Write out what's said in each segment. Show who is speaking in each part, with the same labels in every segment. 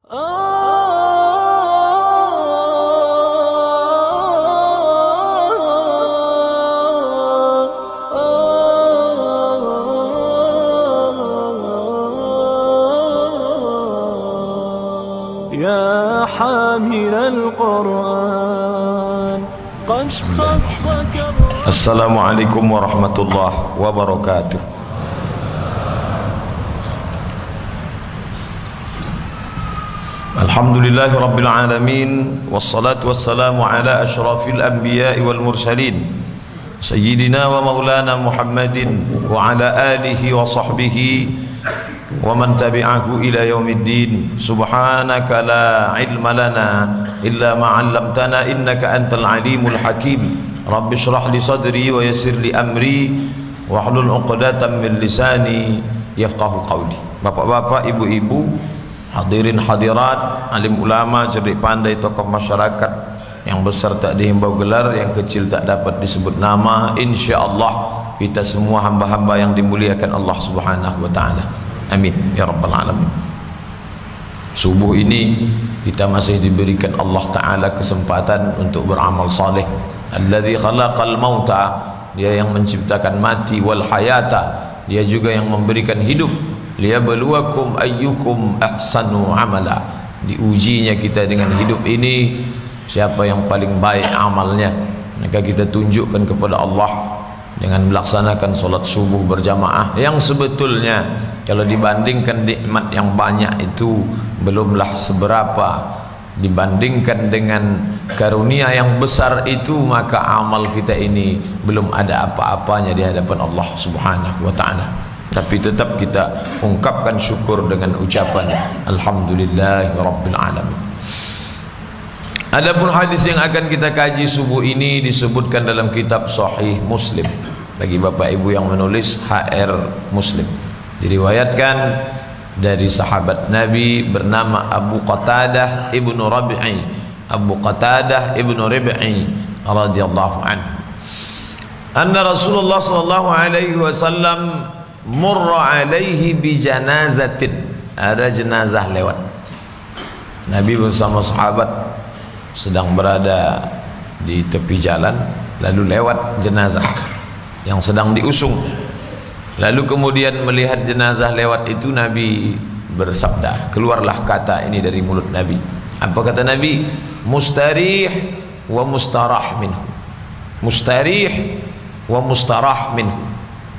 Speaker 1: يا حامل القرآن قد خصك
Speaker 2: Assalamualaikum warahmatullahi wabarakatuh. Alhamdulillahi rabbil alamin, wassalatu wassalamu ala asyrafil anbiya'i wal mursalin sayyidina wa maulana Muhammadin wa ala alihi wa sahbihi wa man tabi'ahu ila yaumiddin. Subhanaka la ilma lana illa ma 'allamtana innaka antal alimul hakim. Rabbi shrah li sadri wa yassir li amri wahlul 'uqdatam min lisani yafqahu qawli. Bapak-bapak, ibu-ibu, hadirin hadirat, alim ulama, cerdik pandai, tokoh masyarakat, yang besar tak dihimbau gelar, yang kecil tak dapat disebut nama, insyaallah kita semua hamba-hamba yang dimuliakan Allah Subhanahu wa taala. Amin ya rabbal alamin. Subuh ini kita masih diberikan Allah taala kesempatan untuk beramal saleh. Allazi khalaqal mauta, dia yang menciptakan mati, wal hayata, dia juga yang memberikan hidup. Liyabluwakum ayyukum ahsanu amala, diujinya kita dengan hidup ini siapa yang paling baik amalnya. Maka kita tunjukkan kepada Allah dengan melaksanakan solat subuh berjamaah, yang sebetulnya kalau dibandingkan nikmat yang banyak itu belumlah seberapa dibandingkan dengan karunia yang besar itu, maka amal kita ini belum ada apa-apanya di hadapan Allah Subhanahu wa taala. Tapi tetap kita ungkapkan syukur dengan ucapan alhamdulillahirabbil alamin. Adapun hadis yang akan kita kaji subuh ini disebutkan dalam kitab Sahih Muslim. Bagi bapak ibu yang menulis, HR Muslim, diriwayatkan dari sahabat Nabi bernama Abu Qatadah ibnu Rabi'i, Abu Qatadah ibnu Rabi'i radhiyallahu anhu, anna Rasulullah sallallahu alaihi wasallam murra alaihi bi janazatin, ada jenazah lewat. Nabi bersama sahabat sedang berada di tepi jalan, lalu lewat jenazah yang sedang diusung. Lalu kemudian melihat jenazah lewat itu, Nabi bersabda, keluarlah kata ini dari mulut Nabi. Apa kata Nabi? Mustarih wa mustarah minhu. Mustarih wa mustarah minhu,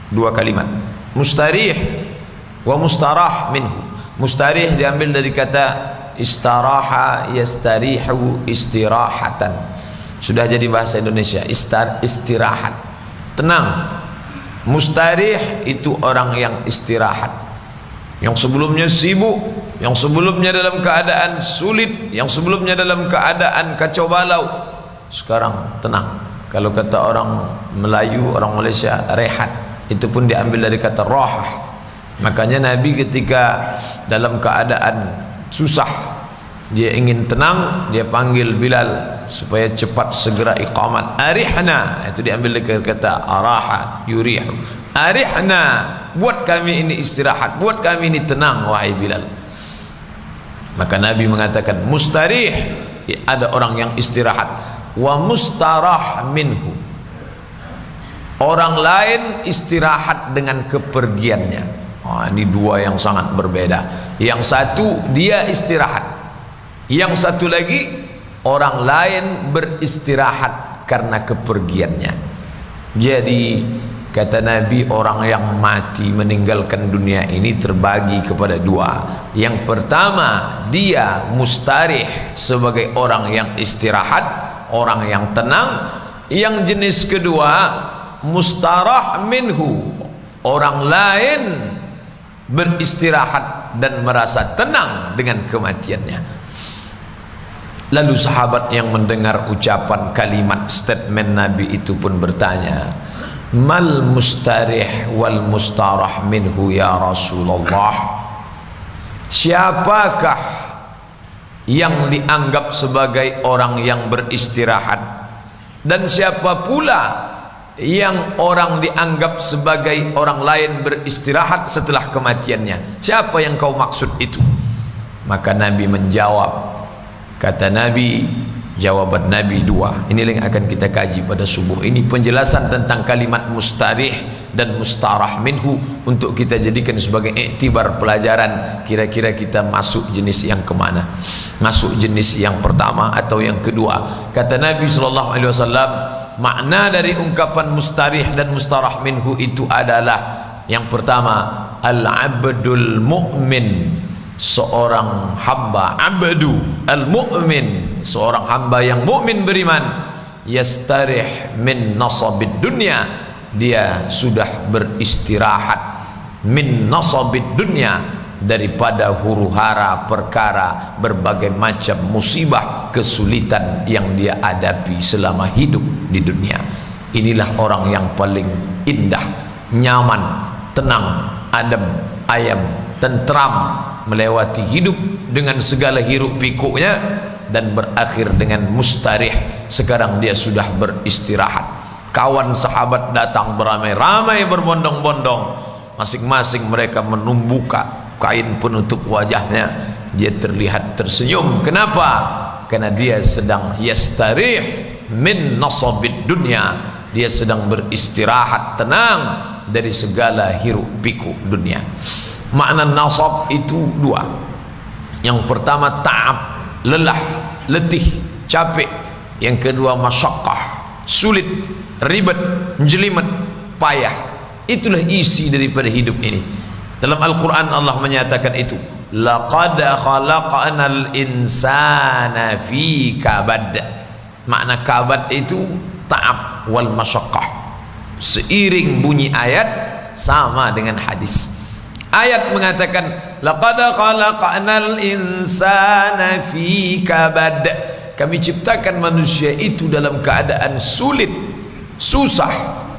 Speaker 2: dua kalimat. Mustarih wa mustarah minhu. Mustarih diambil dari kata istaraha yastarihu istirahatan, sudah jadi bahasa Indonesia, istirahat, tenang. Mustarih itu orang yang istirahat, yang sebelumnya sibuk, yang sebelumnya dalam keadaan sulit, yang sebelumnya dalam keadaan kacau balau, sekarang tenang. Kalau kata orang Melayu, orang Malaysia, rehat, itu pun diambil dari kata rahah. Makanya Nabi ketika dalam keadaan susah, dia ingin tenang, dia panggil Bilal supaya cepat segera iqamat. Arihna, itu diambil dari kata araha yurihu. Arihna, buat kami ini istirahat, buat kami ini tenang wahai Bilal. Maka Nabi mengatakan mustarih, ada orang yang istirahat, wa mustarah minhu, orang lain istirahat dengan kepergiannya. Ini dua yang sangat berbeda. Yang satu dia istirahat, yang satu lagi orang lain beristirahat karena kepergiannya. Jadi kata Nabi, orang yang mati meninggalkan dunia ini terbagi kepada dua. Yang pertama, dia mustarih sebagai orang yang istirahat, orang yang tenang. Yang jenis kedua, mustarah minhu, orang lain beristirahat dan merasa tenang dengan kematiannya. Lalu sahabat yang mendengar ucapan kalimat statement Nabi itu pun bertanya, mal mustarih wal mustarah minhu ya Rasulullah, siapakah yang dianggap sebagai orang yang beristirahat, dan siapa pula yang orang dianggap sebagai orang lain beristirahat setelah kematiannya? Siapa yang kau maksud itu? Maka Nabi menjawab, kata Nabi, jawaban Nabi dua. Inilah yang akan kita kaji pada subuh ini, penjelasan tentang kalimat mustarih dan mustarah minhu, untuk kita jadikan sebagai iktibar pelajaran, kira-kira kita masuk jenis yang kemana, masuk jenis yang pertama atau yang kedua. Kata Nabi SAW, makna dari ungkapan mustarih dan mustarah minhu itu adalah yang pertama, al-abdul mu'min, seorang hamba, abdu al-mu'min, seorang hamba yang mukmin beriman, yastarih min nasabid dunya, dia sudah beristirahat min nasabid dunya, daripada huru-hara perkara berbagai macam musibah kesulitan yang dia hadapi selama hidup di dunia. Inilah orang yang paling indah, nyaman, tenang, adem, ayam, tentram melewati hidup dengan segala hiruk pikuknya, dan berakhir dengan mustarih. Sekarang dia sudah beristirahat. Kawan sahabat datang beramai-ramai, berbondong-bondong, masing-masing mereka menumbuka kain penutup wajahnya. Dia terlihat tersenyum. Kenapa? Karena dia sedang yastarih min nasabid dunya, dia sedang beristirahat, tenang dari segala hiruk pikuk dunia. Makna nasab itu dua. Yang pertama ta'ab, lelah, letih, capek. Yang kedua masyaqqah, sulit, ribet, menjelimet, payah. Itulah isi daripada hidup ini. Dalam Al-Quran Allah menyatakan itu, laqad khalaqnal insana fi kabad. Makna kabad itu ta'ab wal masyaqqah. Seiring bunyi ayat sama dengan hadis. Ayat mengatakan laqad khalaqnal insana fi kabad, kami ciptakan manusia itu dalam keadaan sulit, susah,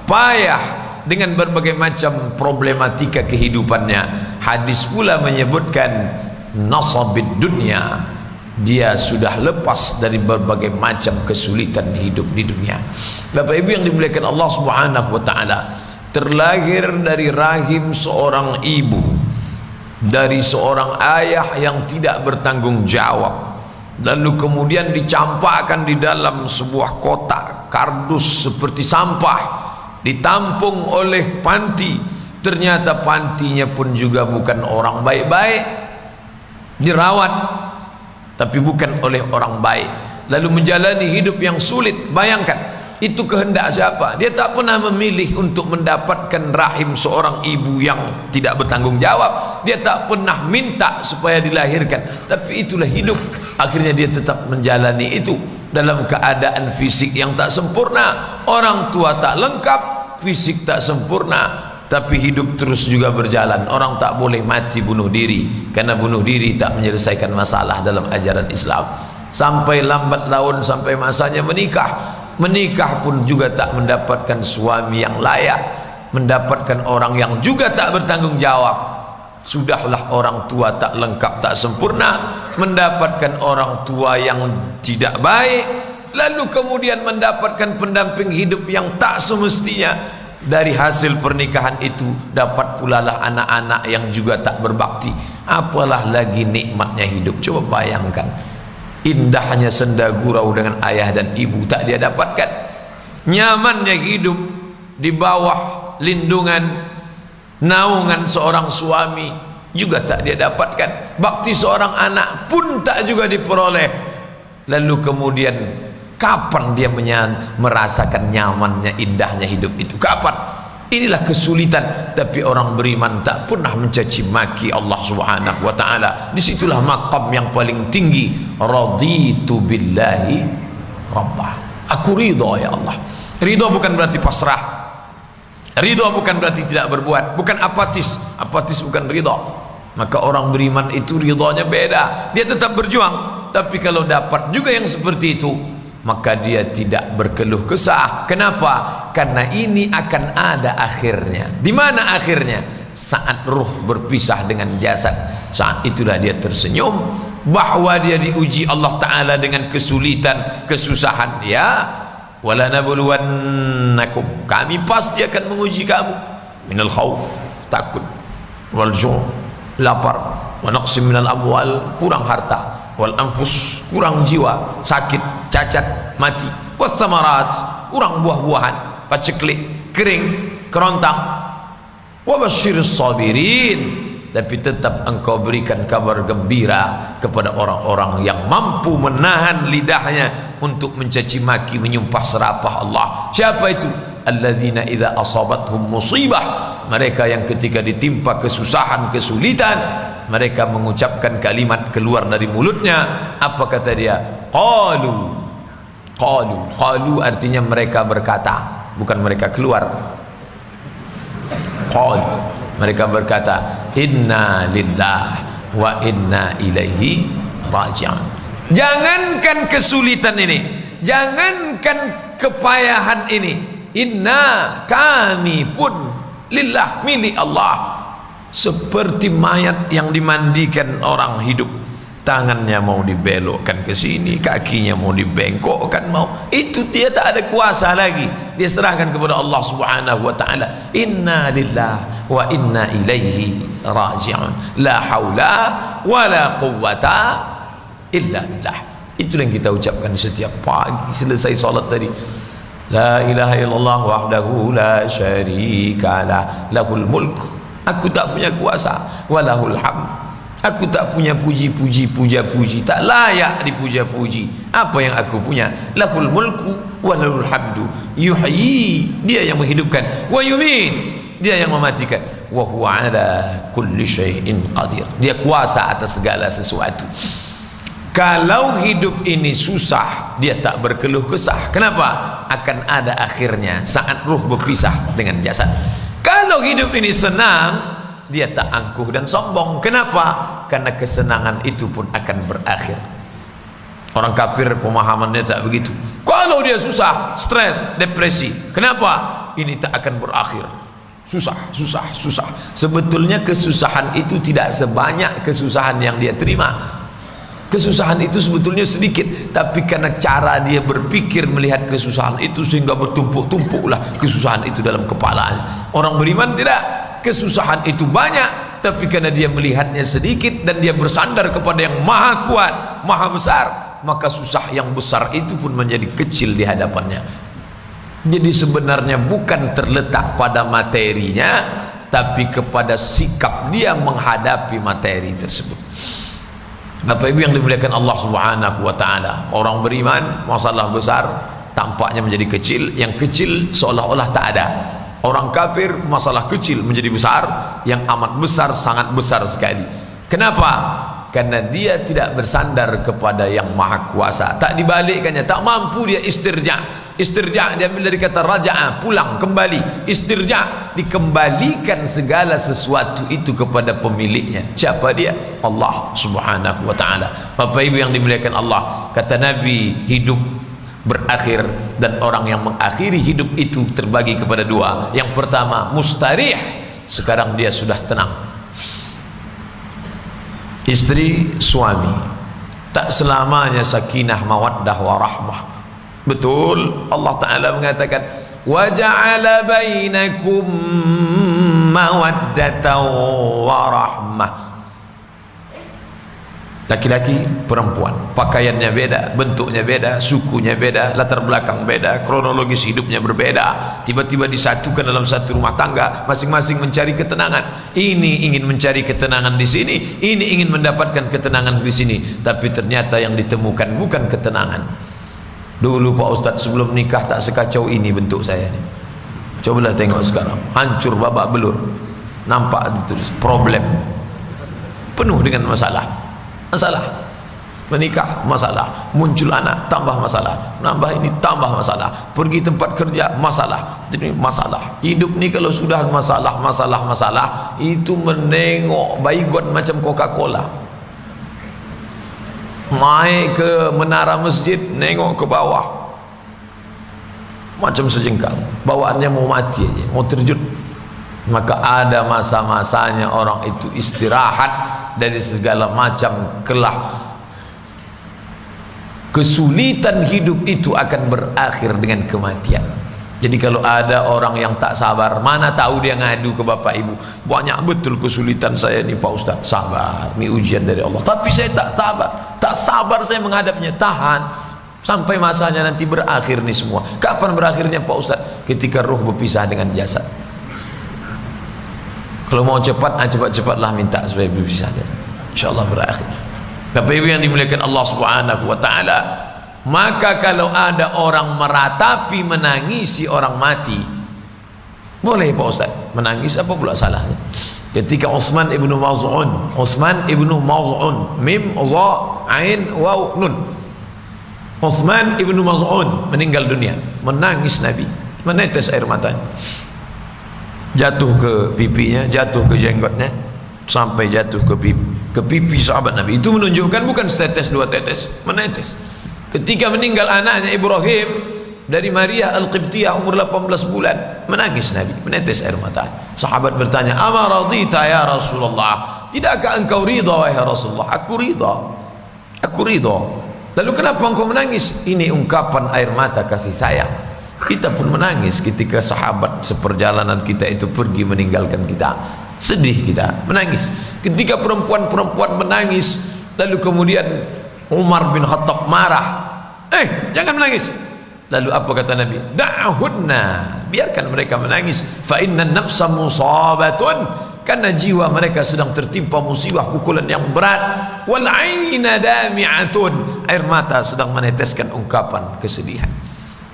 Speaker 2: payah, dengan berbagai macam problematika kehidupannya. Hadis pula menyebutkan nasabid dunya, dia sudah lepas dari berbagai macam kesulitan hidup di dunia. Bapak Ibu yang dimuliakan Allah Subhanahu wa taala, terlahir dari rahim seorang ibu, dari seorang ayah yang tidak bertanggung jawab, lalu kemudian dicampakkan di dalam sebuah kotak kardus seperti sampah, ditampung oleh panti. Ternyata pantinya pun juga bukan orang baik-baik, dirawat tapi bukan oleh orang baik, lalu menjalani hidup yang sulit. Bayangkan, itu kehendak siapa? Dia tak pernah memilih untuk mendapatkan rahim seorang ibu yang tidak bertanggung jawab. Dia tak pernah minta supaya dilahirkan, tapi itulah hidup. Akhirnya dia tetap menjalani itu dalam keadaan fisik yang tak sempurna. Orang tua tak lengkap, fisik tak sempurna, tapi hidup terus juga berjalan. Orang tak boleh mati bunuh diri, karena bunuh diri tak menyelesaikan masalah dalam ajaran Islam. Sampai lambat laun, sampai masanya menikah. Menikah pun juga tak mendapatkan suami yang layak, mendapatkan orang yang juga tak bertanggung jawab. Sudahlah orang tua tak lengkap, tak sempurna, mendapatkan orang tua yang tidak baik, lalu kemudian mendapatkan pendamping hidup yang tak semestinya. Dari hasil pernikahan itu dapat pula lah anak-anak yang juga tak berbakti. Apalah lagi nikmatnya hidup. Coba bayangkan, indahnya senda gurau dengan ayah dan ibu tak dia dapatkan. Nyamannya hidup di bawah lindungan, naungan seorang suami juga tak dia dapatkan. Bakti seorang anak pun tak juga diperoleh. Lalu kemudian kapan dia merasakan nyamannya, indahnya hidup itu? Kapan? Inilah kesulitan. Tapi orang beriman tak pernah mencaci maki Allah Subhanahu wa taala. Disitulah maqam yang paling tinggi. Raditu billahi rabbah, aku ridha ya Allah. Ridha bukan berarti pasrah, ridha bukan berarti tidak berbuat, bukan apatis. Apatis bukan ridha. Maka orang beriman itu ridhanya beda. Dia tetap berjuang, tapi kalau dapat juga yang seperti itu, maka dia tidak berkeluh kesah. Kenapa? Karena ini akan ada akhirnya. Di mana akhirnya? Saat ruh berpisah dengan jasad. Saat itulah dia tersenyum bahwa dia diuji Allah Ta'ala dengan kesulitan, kesusahan. Ya, wala nabluwannakum, kami pasti akan menguji kamu, minal khauf, takut, wal ju', lapar, wa naqsim minal amwal, kurang harta, wal anfus, kurang jiwa, sakit, cacat, mati, was samarat, kurang buah-buahan, paceklik, kering, kerontang, wa basyiris sabirin, tapi tetap engkau berikan kabar gembira kepada orang-orang yang mampu menahan lidahnya untuk mencaci maki, menyumpah serapah Allah. Siapa itu? Alladzina idza asabathum musibah, mereka yang ketika ditimpa kesusahan, kesulitan, mereka mengucapkan kalimat keluar dari mulutnya, apa kata dia? Qalu artinya mereka berkata, bukan mereka keluar. Qalu, mereka berkata, inna lillah wa inna ilaihi raji'un. Jangankan kesulitan ini, jangankan kepayahan ini, inna, kami pun lillah, milik Allah, seperti mayat yang dimandikan orang hidup, tangannya mau dibelokkan ke sini, kakinya mau dibengkokkan, itu dia tak ada kuasa lagi, dia serahkan kepada Allah Subhanahu wa taala. Inna lillah wa inna ilaihi raji'un, la haula wa la quwwata illa billah. Itulah yang kita ucapkan setiap pagi selesai salat tadi. La ilaha illallah wahdahu la syarika lah, lahul mulk, aku tak punya kuasa, walahul hamd, aku tak punya puji-puji, puja-puji, tak layak dipuja-puji. Apa yang aku punya? Lahul mulku walahul hamdu, yuhyi, dia yang menghidupkan, wa yumit, dia yang mematikan, wa huwa ala kulli syai'in qadir, dia kuasa atas segala sesuatu. Kalau hidup ini susah, dia tak berkeluh kesah. Kenapa? Akan ada akhirnya saat ruh berpisah dengan jasad. Kalau hidup ini senang, dia tak angkuh dan sombong. Kenapa? Karena kesenangan itu pun akan berakhir. Orang kafir pemahamannya tak begitu. Kalau dia susah, stres, depresi, kenapa? Ini tak akan berakhir. Susah. Sebetulnya kesusahan itu tidak sebanyak kesusahan yang dia terima. Kesusahan itu sebetulnya sedikit, tapi karena cara dia berpikir melihat kesusahan itu sehingga bertumpuk-tumpuklah kesusahan itu dalam kepalanya. Orang beriman tidak, kesusahan itu banyak, tapi karena dia melihatnya sedikit dan dia bersandar kepada yang maha kuat, maha besar, maka susah yang besar itu pun menjadi kecil di hadapannya. Jadi sebenarnya bukan terletak pada materinya, tapi kepada sikap dia menghadapi materi tersebut. Bapak Ibu yang dimuliakan Allah Subhanahu wa taala, orang beriman masalah besar tampaknya menjadi kecil, yang kecil seolah-olah tak ada. Orang kafir masalah kecil menjadi besar, yang amat besar sangat besar sekali. Kenapa? Karena dia tidak bersandar kepada yang maha kuasa, tak dibalikkannya, tak mampu dia istirja. Istirja diambil dari kata raja'a, pulang, kembali. Istirja, dikembalikan segala sesuatu itu kepada pemiliknya. Siapa dia? Allah Subhanahu wa taala. Bapak Ibu yang dimuliakan Allah, kata Nabi, hidup berakhir dan orang yang mengakhiri hidup itu terbagi kepada dua. Yang pertama mustarih, sekarang dia sudah tenang. Istri, suami, tak selamanya sakinah, mawaddah, warahmah. Betul, Allah Ta'ala mengatakan wa ja'ala bainakum mawaddatan wa rahmah. Laki-laki, perempuan, pakaiannya beda, bentuknya beda, sukunya beda, latar belakang beda, kronologis hidupnya berbeda, tiba-tiba disatukan dalam satu rumah tangga, masing-masing mencari ketenangan. Ini ingin mencari ketenangan di sini, ini ingin mendapatkan ketenangan di sini, tapi ternyata yang ditemukan bukan ketenangan. Dulu Pak Ustadz sebelum nikah tak sekacau ini bentuk saya ini. Cobalah tengok sekarang, hancur babak belur. Nampak itu problem, penuh dengan masalah. Menikah masalah, muncul anak tambah masalah, nambah ini tambah masalah, pergi tempat kerja masalah. Jadi masalah. Hidup ni kalau sudah masalah itu menengok baygon macam Coca-Cola. Naik ke menara masjid, nengok ke bawah macam sejengkal, bawaannya mau mati aja, mau terjun. Maka ada masa-masanya orang itu istirahat dari segala macam kelah. Kesulitan hidup itu akan berakhir dengan kematian. Jadi kalau ada orang yang tak sabar, mana tahu dia ngadu ke bapak ibu, banyak betul kesulitan saya nih Pak Ustaz. Sabar, ini ujian dari Allah, tapi saya tak sabar saya menghadapnya. Tahan sampai masanya nanti berakhir nih semua. Kapan berakhirnya Pak Ustaz? Ketika ruh berpisah dengan jasad. Kalau mau cepat, cepat-cepatlah minta supaya berpisah, insyaallah berakhir. Bapak ibu yang dimuliakan Allah Subhanahu wa taala, maka kalau ada orang meratapi menangisi orang mati, boleh Pak Ustaz menangis, apa pula salahnya? Ketika Utsman ibnu Maz'un, mim dha ain waw nun, Utsman ibnu Maz'un meninggal dunia, menangis Nabi, menetes air matanya, jatuh ke pipinya, jatuh ke jenggotnya, sampai jatuh ke pipi sahabat Nabi. Itu menunjukkan bukan setetes dua tetes, menetes. Ketika meninggal anaknya Ibrahim dari Maria Al-Qibtiyah umur 18 bulan, menangis Nabi, menetes air mata. Sahabat bertanya, "Ama radita ya Rasulullah?" Tidakkah engkau ridha wahai Rasulullah? Aku ridha. Lalu kenapa engkau menangis? Ini ungkapan air mata kasih sayang. Kita pun menangis ketika sahabat seperjalanan kita itu pergi meninggalkan kita. Sedih kita, menangis. Ketika perempuan-perempuan menangis, lalu kemudian Umar bin Khattab marah, jangan menangis. Lalu apa kata Nabi? Da'hunna, biarkan mereka menangis. Fa inna nafsa musabatun, karena jiwa mereka sedang tertimpa musibah, pukulan yang berat. Wal aina dami'atun, air mata sedang meneteskan ungkapan kesedihan.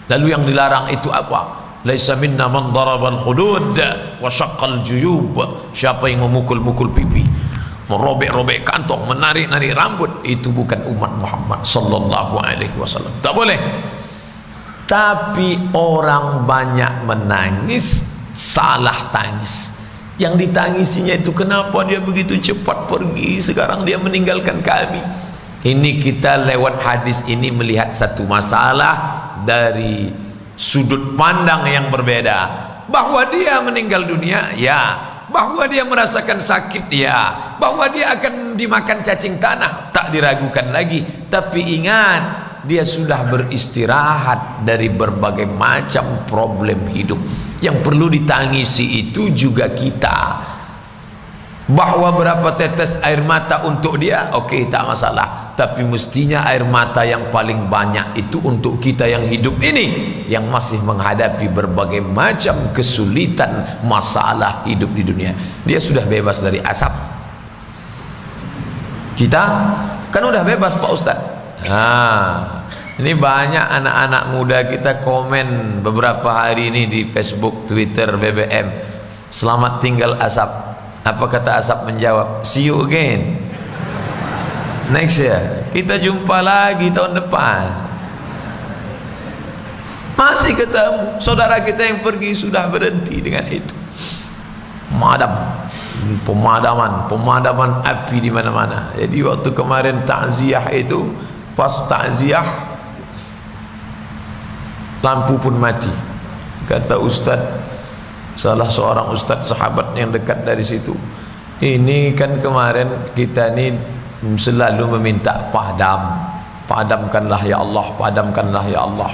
Speaker 2: Lalu yang dilarang itu apa? Laisa minna man darabal khudud wa syaqqal juyub. Siapa yang memukul-mukul pipi, merobek-robek kantong, menarik-narik rambut, itu bukan umat Muhammad sallallahu alaihi wasallam. Tak boleh. Tapi orang banyak menangis, salah tangis. Yang ditangisinya itu, kenapa dia begitu cepat pergi, sekarang dia meninggalkan kami. Ini kita lewat hadis ini melihat satu masalah dari sudut pandang yang berbeda, bahwa dia meninggal dunia, ya, bahwa dia merasakan sakit, ya, bahwa dia akan dimakan cacing tanah, tak diragukan lagi. Tapi ingat, dia sudah beristirahat dari berbagai macam problem hidup. Yang perlu ditangisi itu juga kita. Bahwa berapa tetes air mata untuk dia, oke, tak masalah. Tapi mestinya air mata yang paling banyak itu untuk kita yang hidup ini, yang masih menghadapi berbagai macam kesulitan, masalah hidup di dunia. Dia sudah bebas dari asap. Kita kan udah bebas Pak Ustaz. Ini banyak anak-anak muda kita komen beberapa hari ini di Facebook, Twitter, BBM, selamat tinggal asap. Apa kata asap menjawab? See you again next year, kita jumpa lagi tahun depan. Masih ketemu. Saudara kita yang pergi sudah berhenti dengan itu. Pemadaman api di mana-mana. Jadi waktu kemarin takziah itu, pas takziah lampu pun mati. Kata ustaz, salah seorang ustaz sahabat yang dekat dari situ, ini kan kemarin kita ini selalu meminta padamkanlah ya Allah, padamkanlah ya Allah.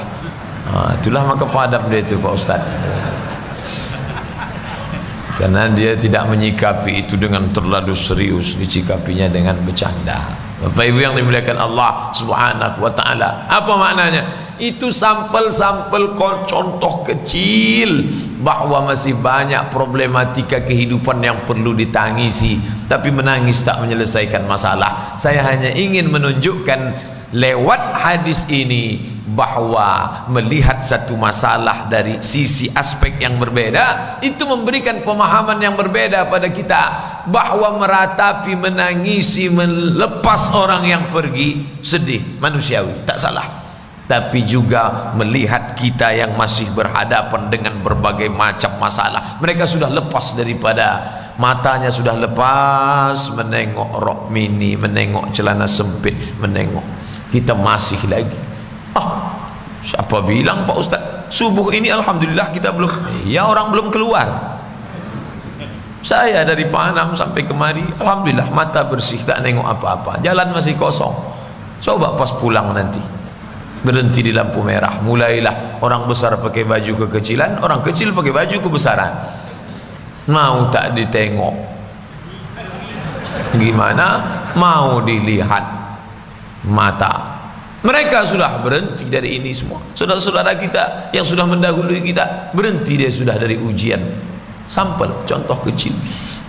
Speaker 2: Itulah maka padam dia itu Pak Ustaz, karena dia tidak menyikapi itu dengan terlalu serius, disikapinya dengan bercanda. Bapak Ibu yang dimuliakan Allah Subhanahu wa taala, apa maknanya? Itu sampel-sampel contoh kecil bahwa masih banyak problematika kehidupan yang perlu ditangisi, tapi menangis tak menyelesaikan masalah. Saya hanya ingin menunjukkan lewat hadis ini bahwa melihat satu masalah dari sisi aspek yang berbeda itu memberikan pemahaman yang berbeda pada kita, bahwa meratapi, menangisi, melepas orang yang pergi, sedih, manusiawi, tak salah. Tapi juga melihat kita yang masih berhadapan dengan berbagai macam masalah. Mereka sudah lepas daripada, matanya sudah lepas, menengok rok mini, menengok celana sempit, menengok. Kita masih lagi. Siapa bilang Pak Ustaz subuh ini alhamdulillah kita belum, ya orang belum keluar. Saya dari Panam sampai kemari alhamdulillah mata bersih, tak nengok apa-apa, jalan masih kosong. Coba pas pulang nanti, berhenti di lampu merah, mulailah orang besar pakai baju kekecilan, orang kecil pakai baju kebesaran. Mau tak ditengok? Gimana? Mau dilihat mata? Mereka sudah berhenti dari ini semua. Saudara-saudara kita yang sudah mendahului kita, berhenti dia sudah dari ujian. Sampel, contoh kecil.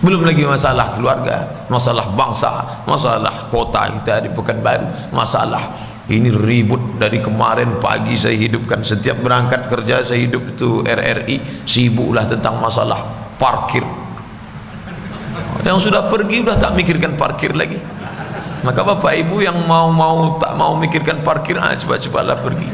Speaker 2: Belum lagi masalah keluarga, masalah bangsa, masalah kota kita di Pekanbaru, masalah ini ribut dari kemarin pagi saya hidupkan, setiap berangkat kerja saya hidup itu RRI, sibuklah tentang masalah parkir. Yang sudah pergi sudah tak mikirkan parkir lagi. Maka bapak ibu yang tak mau mikirkan parkir, cepat-cepatlah pergi.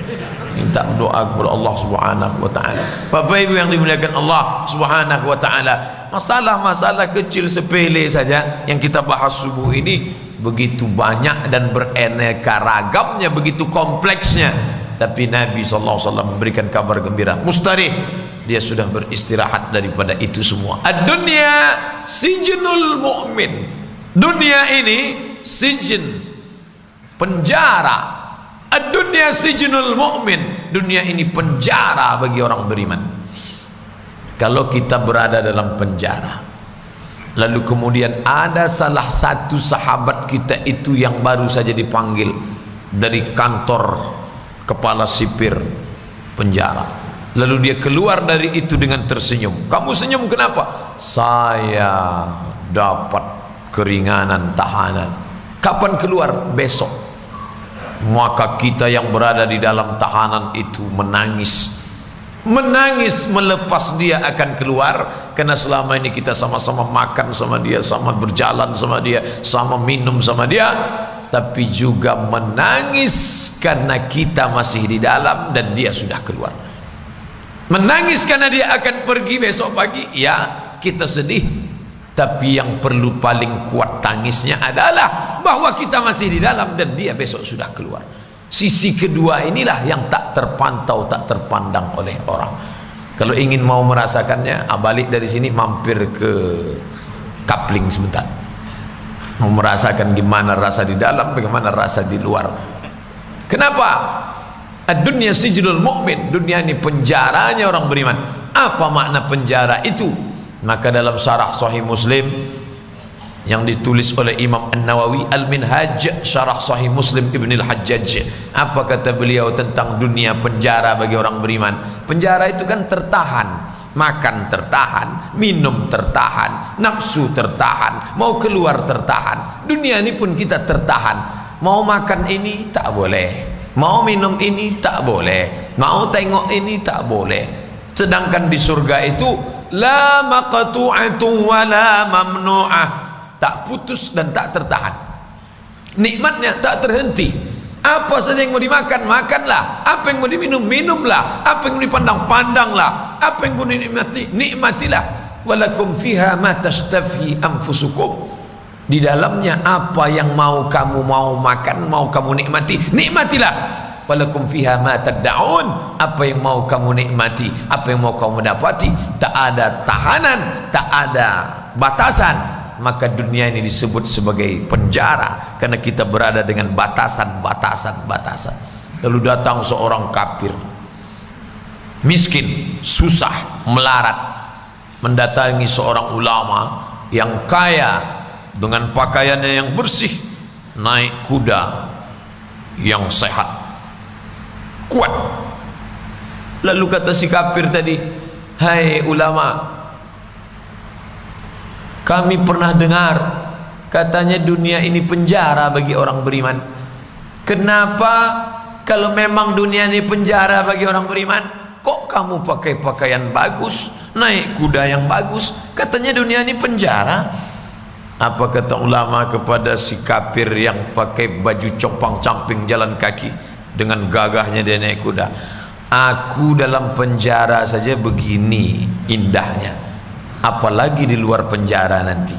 Speaker 2: Minta doa kepada Allah Subhanahu wa taala. Bapak ibu yang dimuliakan Allah Subhanahu wa taala, masalah-masalah kecil sepele saja yang kita bahas subuh ini begitu banyak dan beraneka ragamnya, begitu kompleksnya. Tapi Nabi SAW memberikan kabar gembira, mustarih, dia sudah beristirahat daripada itu semua. Ad-dunya sijnul mu'min. Dunia ini sijin, penjara. Ad-dunya sijnul mu'min. Dunia ini penjara bagi orang beriman. Kalau kita berada dalam penjara, lalu kemudian ada salah satu sahabat kita itu yang baru saja dipanggil dari kantor kepala sipir penjara, lalu dia keluar dari itu dengan tersenyum. Kamu senyum kenapa? Saya dapat keringanan tahanan. Kapan keluar? Besok. Maka kita yang berada di dalam tahanan itu menangis melepas dia akan keluar, karena selama ini kita sama-sama makan sama dia, sama berjalan sama dia, sama minum sama dia, tapi juga menangis karena kita masih di dalam dan dia sudah keluar. Menangis karena dia akan pergi besok pagi, ya kita sedih, tapi yang perlu paling kuat tangisnya adalah bahwa kita masih di dalam dan dia besok sudah keluar. Sisi kedua inilah yang tak terpantau, tak terpandang oleh orang. Kalau ingin mau merasakannya, balik dari sini mampir ke Kapling sebentar, mau merasakan gimana rasa di dalam, bagaimana rasa di luar. Kenapa? Ad-dunya sijnul mu'min. Dunia ini penjaranya orang beriman. Apa makna penjara itu? Maka dalam syarah Sahih Muslim yang ditulis oleh Imam An-Nawawi, Al-Minhaj syarah Sahih Muslim Ibn Al-Hajjaj, apa kata beliau tentang dunia penjara bagi orang beriman? Penjara itu kan tertahan, makan tertahan, minum tertahan, nafsu tertahan, mau keluar tertahan. Dunia ini pun kita tertahan, mau makan ini tak boleh, mau minum ini tak boleh, mau tengok ini tak boleh. Sedangkan di surga itu la maqtu'atu wa la mamnu'ah, tak putus dan tak tertahan. Nikmatnya tak terhenti. Apa saja yang mau dimakan, makanlah. Apa yang mau diminum, minumlah. Apa yang mau dipandang, pandanglah. Apa yang mau dinikmati, nikmatilah. Walakum fiha ma tashtafi anfusukum. Di dalamnya apa yang mau kamu mau makan, mau kamu nikmati, nikmatilah. Walakum fiha ma tad'un. Apa yang mau kamu nikmati, apa yang mau kamu dapati, tak ada tahanan, tak ada batasan. Maka dunia ini disebut sebagai penjara karena kita berada dengan batasan. Lalu datang seorang kafir, miskin, susah, melarat, mendatangi seorang ulama yang kaya dengan pakaiannya yang bersih, naik kuda yang sehat, kuat. Lalu kata si kafir tadi, hai ulama, kami pernah dengar katanya dunia ini penjara bagi orang beriman. Kenapa kalau memang dunia ini penjara bagi orang beriman, kok kamu pakai pakaian bagus, naik kuda yang bagus, katanya dunia ini penjara? Apa kata ulama kepada si kafir yang pakai baju compang-camping jalan kaki, dengan gagahnya dia naik kuda? Aku dalam penjara saja begini indahnya, apalagi di luar penjara nanti.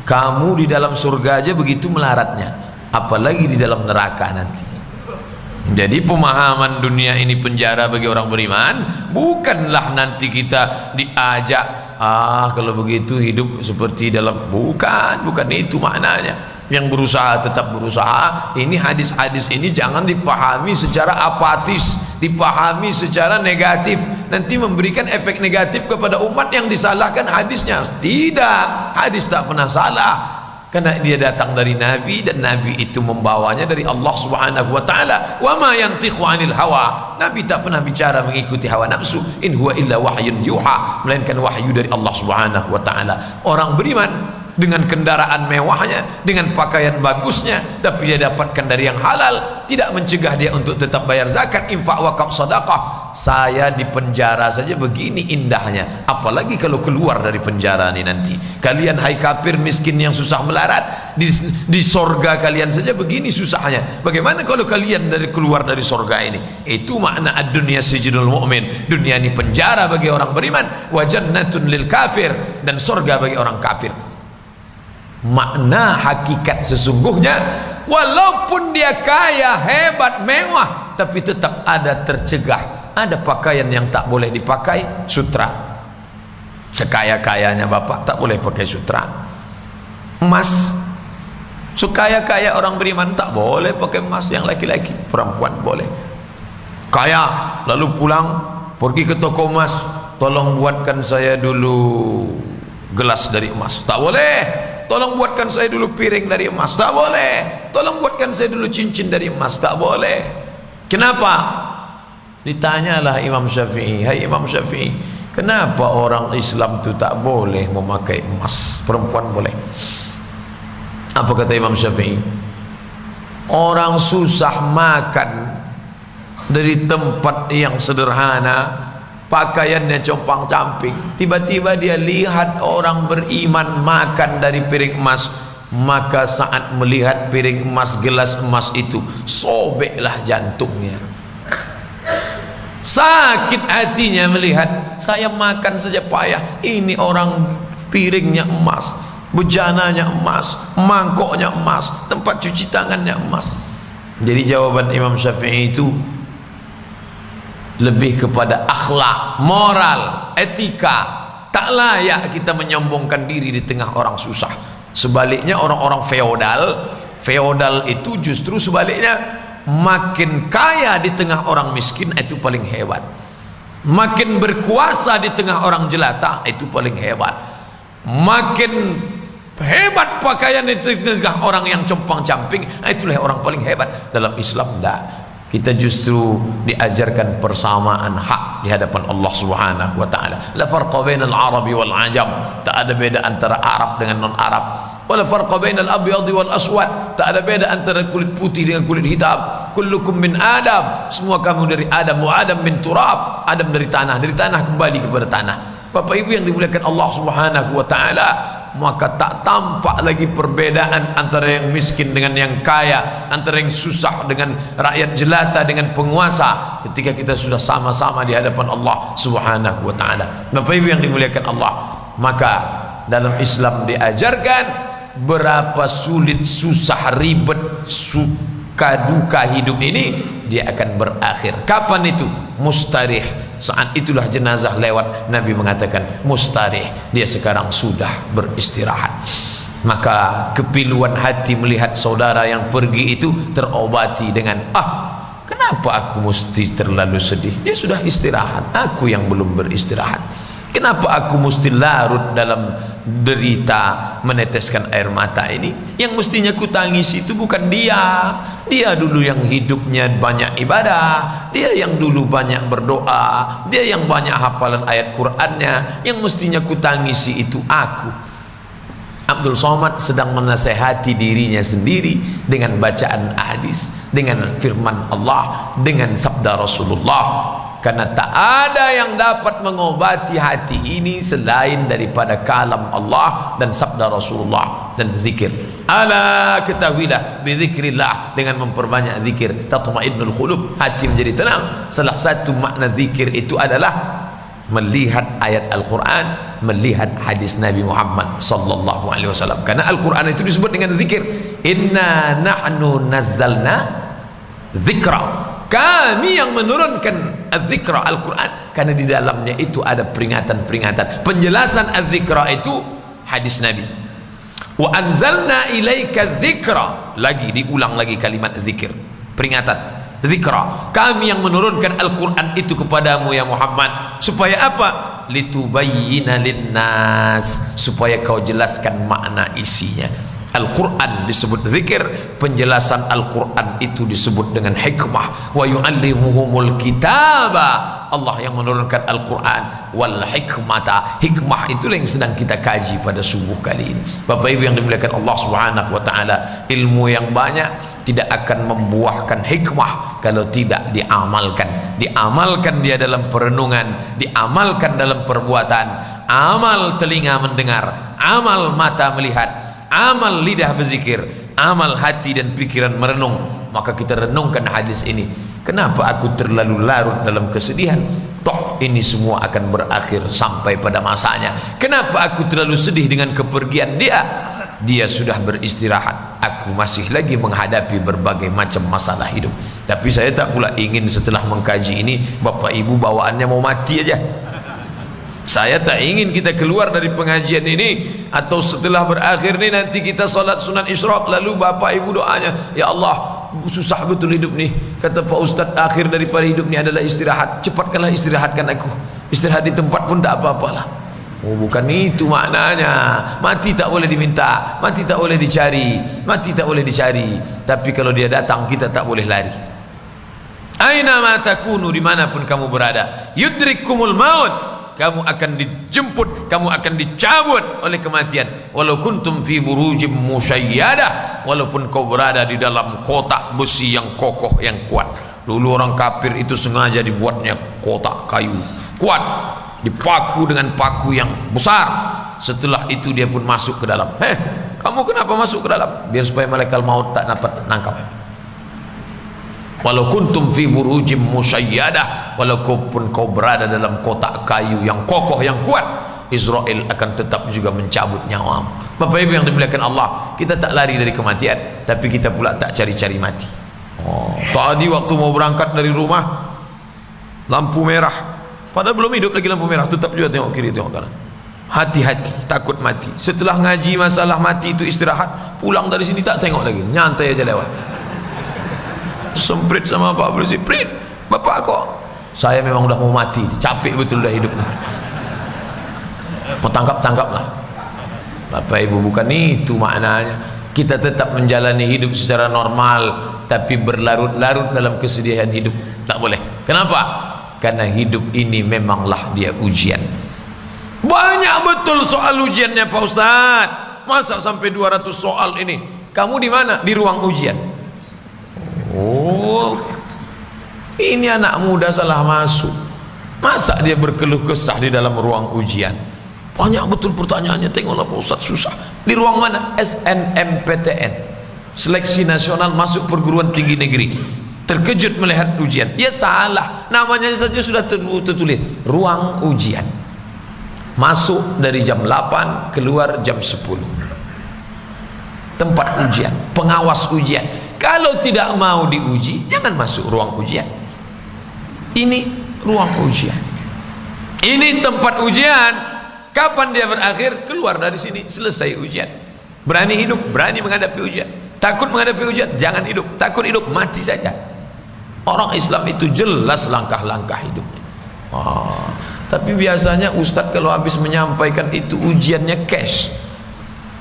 Speaker 2: Kamu di dalam surga aja begitu melaratnya, apalagi di dalam neraka nanti. Jadi pemahaman dunia ini penjara bagi orang beriman bukanlah nanti kita diajak kalau begitu hidup seperti dalam, bukan itu maknanya. yang berusaha tetap berusaha. Ini hadis-hadis ini jangan dipahami secara apatis, dipahami secara negatif, nanti memberikan efek negatif kepada umat yang disalahkan hadisnya. Tidak, hadis tak pernah salah karena dia datang dari Nabi dan Nabi itu membawanya dari Allah Subhanahu wa taala. Wa ma yantiqu 'anil hawa. Nabi tak pernah bicara mengikuti hawa nafsu. In huwa illa wahyun yuha, melainkan wahyu dari Allah Subhanahu wa taala. Orang beriman dengan kendaraan mewahnya, dengan pakaian bagusnya, tapi dia dapatkan dari yang halal, tidak mencegah dia untuk tetap bayar zakat, infak, wakaf, sedekah. Saya di penjara saja begini indahnya, apalagi kalau keluar dari penjara ini nanti. Kalian hai kafir miskin yang susah melarat, di sorga kalian saja begini susahnya. Bagaimana kalau kalian keluar dari sorga ini? Itu makna ad-dunya sijnul mu'min. Dunia ini penjara bagi orang beriman, wa jannatun lil kafir, dan sorga bagi orang kafir. Makna hakikat sesungguhnya, walaupun dia kaya, hebat, mewah, tapi tetap ada tercegah. Ada pakaian yang tak boleh dipakai, sutra. Sekaya-kayanya bapak tak boleh pakai sutra. Emas, sekaya-kaya orang beriman tak boleh pakai emas. Yang laki-laki, perempuan boleh. Kaya lalu pulang pergi ke toko emas, tolong buatkan saya dulu gelas dari emas, tak boleh. Tolong buatkan saya dulu piring dari emas, tak boleh. Tolong buatkan saya dulu cincin dari emas, tak boleh. Kenapa? Ditanyalah Imam Syafi'i, hai Imam Syafi'i, kenapa orang Islam itu tak boleh memakai emas, perempuan boleh? Apa kata Imam Syafi'i? Orang susah makan dari tempat yang sederhana, pakaiannya compang-camping, tiba-tiba dia lihat orang beriman makan dari piring emas, maka saat melihat piring emas, gelas emas itu, sobeklah jantungnya, sakit hatinya melihat, saya makan saja payah, ini orang piringnya emas, bejananya emas, mangkoknya emas, tempat cuci tangannya emas. Jadi jawaban Imam Syafi'i itu lebih kepada akhlak, moral, etika. Tak layak kita menyombongkan diri di tengah orang susah. Sebaliknya orang-orang feodal itu justru sebaliknya, makin kaya di tengah orang miskin itu paling hebat, makin berkuasa di tengah orang jelata itu paling hebat, makin hebat pakaian di tengah orang yang compang-camping itulah orang paling hebat. Dalam Islam tidak. Kita justru diajarkan persamaan hak di hadapan Allah Subhanahu wa taala. La farqa bainal arabi wal ajam. Tak ada beda antara Arab dengan non-Arab. Wala farqa bainal abyadi wal aswad. Tak ada beda antara kulit putih dengan kulit hitam. Kullukum min Adam. Semua kamu dari Adam, wa Adam min turab. Adam dari tanah kembali kepada tanah. Bapak Ibu yang dimuliakan Allah Subhanahu wa taala, maka tak tampak lagi perbedaan antara yang miskin dengan yang kaya, antara yang susah dengan rakyat jelata dengan penguasa, ketika kita sudah sama-sama di hadapan Allah Subhanahu wa taala. Bapak Ibu yang dimuliakan Allah, maka dalam Islam diajarkan berapa sulit, susah, ribet, suka duka hidup ini, dia akan berakhir. Kapan itu? Mustarih. Saat itulah jenazah lewat, Nabi mengatakan mustarih, dia sekarang sudah beristirahat. Maka kepiluan hati melihat saudara yang pergi itu terobati dengan, kenapa aku mesti terlalu sedih? Dia sudah istirahat, aku yang belum beristirahat. Kenapa aku mesti larut dalam derita meneteskan air mata ini? Yang mestinya ku tangis itu bukan dia. Dia dulu yang hidupnya banyak ibadah, dia yang dulu banyak berdoa, dia yang banyak hafalan ayat Qur'annya. Yang mestinya ku tangisi itu aku. Abdul Somad sedang menasehati dirinya sendiri dengan bacaan hadis, dengan firman Allah, dengan sabda Rasulullah. Karena tak ada yang dapat mengobati hati ini selain daripada kalam Allah dan sabda Rasulullah dan zikir. Ala, ketahuilah, bizikrillah, dengan memperbanyak zikir tatma'innul qulub, hati menjadi tenang. Salah satu makna zikir itu adalah melihat ayat Al-Quran, melihat hadis Nabi Muhammad sallallahu alaihi wasallam. Karena Al-Quran itu disebut dengan zikir. Inna nahnu nazzalna dzikra, kami yang menurunkan az-zikra, Al-Quran, karena di dalamnya itu ada peringatan-peringatan. Penjelasan az-zikra itu hadis Nabi. Wa anzalna ilaika dzikra, lagi diulang lagi kalimat zikir, peringatan, zikra. Kami yang menurunkan Al-Quran itu kepadamu ya Muhammad, supaya apa? Litubayyina linnas, supaya kau jelaskan makna isinya. Al-Quran disebut zikir, penjelasan Al-Quran itu disebut dengan hikmah. Wa yu'allimuhumul kitaba, Allah yang menurunkan Al-Quran, wal hikmata, hikmah itulah yang sedang kita kaji pada subuh kali ini. Bapak Ibu yang dimuliakan Allah Subhanahu wa taala, ilmu yang banyak tidak akan membuahkan hikmah kalau tidak diamalkan. Diamalkan dia dalam perenungan, diamalkan dalam perbuatan. Amal telinga mendengar, amal mata melihat, amal lidah berzikir, amal hati dan pikiran merenung. Maka kita renungkan hadis ini. Kenapa aku terlalu larut dalam kesedihan? Toh ini semua akan berakhir sampai pada masanya. Kenapa aku terlalu sedih dengan kepergian dia? Dia sudah beristirahat, aku masih lagi menghadapi berbagai macam masalah hidup. Tapi saya tak pula ingin setelah mengkaji ini Bapak Ibu bawaannya mau mati aja. Saya tak ingin kita keluar dari pengajian ini atau setelah berakhir ini nanti kita salat sunat isyraq lalu Bapak Ibu doanya, ya Allah susah betul hidup nih, kata Pak Ustadz akhir daripada hidup ini adalah istirahat, cepatkanlah istirahatkan aku, istirahat di tempat pun tak apa-apalah. Oh, bukan itu maknanya. Mati tak boleh diminta, mati tak boleh dicari, mati tak boleh dicari, tapi kalau dia datang kita tak boleh lari. Aina ma takunu, dimanapun kamu berada, yudrikumul maut, kamu akan dijemput, kamu akan dicabut oleh kematian. Walau kuntum fi burujim musyayyadah, walaupun kau berada di dalam kotak besi yang kokoh yang kuat. Dulu orang kafir itu sengaja dibuatnya kotak kayu kuat, dipaku dengan paku yang besar. Setelah itu dia pun masuk ke dalam. Kamu kenapa masuk ke dalam? Biar supaya malaikat maut tak dapat nangkap. Walau kuntum fi burujim musyayyadah, walaupun kau berada dalam kotak kayu yang kokoh yang kuat, Israel akan tetap juga mencabut nyawamu. Bapak Ibu yang dimuliakan Allah, kita tak lari dari kematian, tapi kita pula tak cari-cari mati. Tadi waktu mau berangkat dari rumah, lampu merah, padahal belum hidup lagi lampu merah, tetap juga tengok kiri tengok kanan. Hati-hati, takut mati. Setelah ngaji masalah mati itu istirahat, pulang dari sini tak tengok lagi, nyantai aja lewat. Semprit sama Pak Polisi, Prit, Bapak kok? Saya memang udah mau mati, capek betul dah hidup. Mau tangkap-tangkap lah. Bapak Ibu, bukan itu maknanya. Kita tetap menjalani hidup secara normal, tapi berlarut-larut dalam kesedihan hidup tak boleh. Kenapa? Karena hidup ini memanglah dia ujian. Banyak betul soal ujiannya Pak Ustadz. Masa sampai 200 soal ini? Kamu di mana? Di ruang ujian. Oh, ini anak muda salah masuk. Masa dia berkeluh kesah di dalam ruang ujian? Banyak betul pertanyaannya. Tengoklah Pak Ustadz, susah. Di ruang mana? SNMPTN, Seleksi Nasional Masuk Perguruan Tinggi Negeri. Terkejut melihat ujian. Ya salah, namanya saja sudah tertulis ruang ujian. Masuk dari jam 8, keluar jam 10. Tempat ujian, pengawas ujian. Kalau tidak mau diuji, jangan masuk ruang ujian. Ini ruang ujian, ini tempat ujian. Kapan dia berakhir? Keluar dari sini, selesai ujian. Berani hidup, berani menghadapi ujian. Takut menghadapi ujian, jangan hidup. Takut hidup, mati saja. Orang Islam itu jelas langkah-langkah hidupnya. Tapi biasanya Ustadz kalau habis menyampaikan itu ujiannya cash.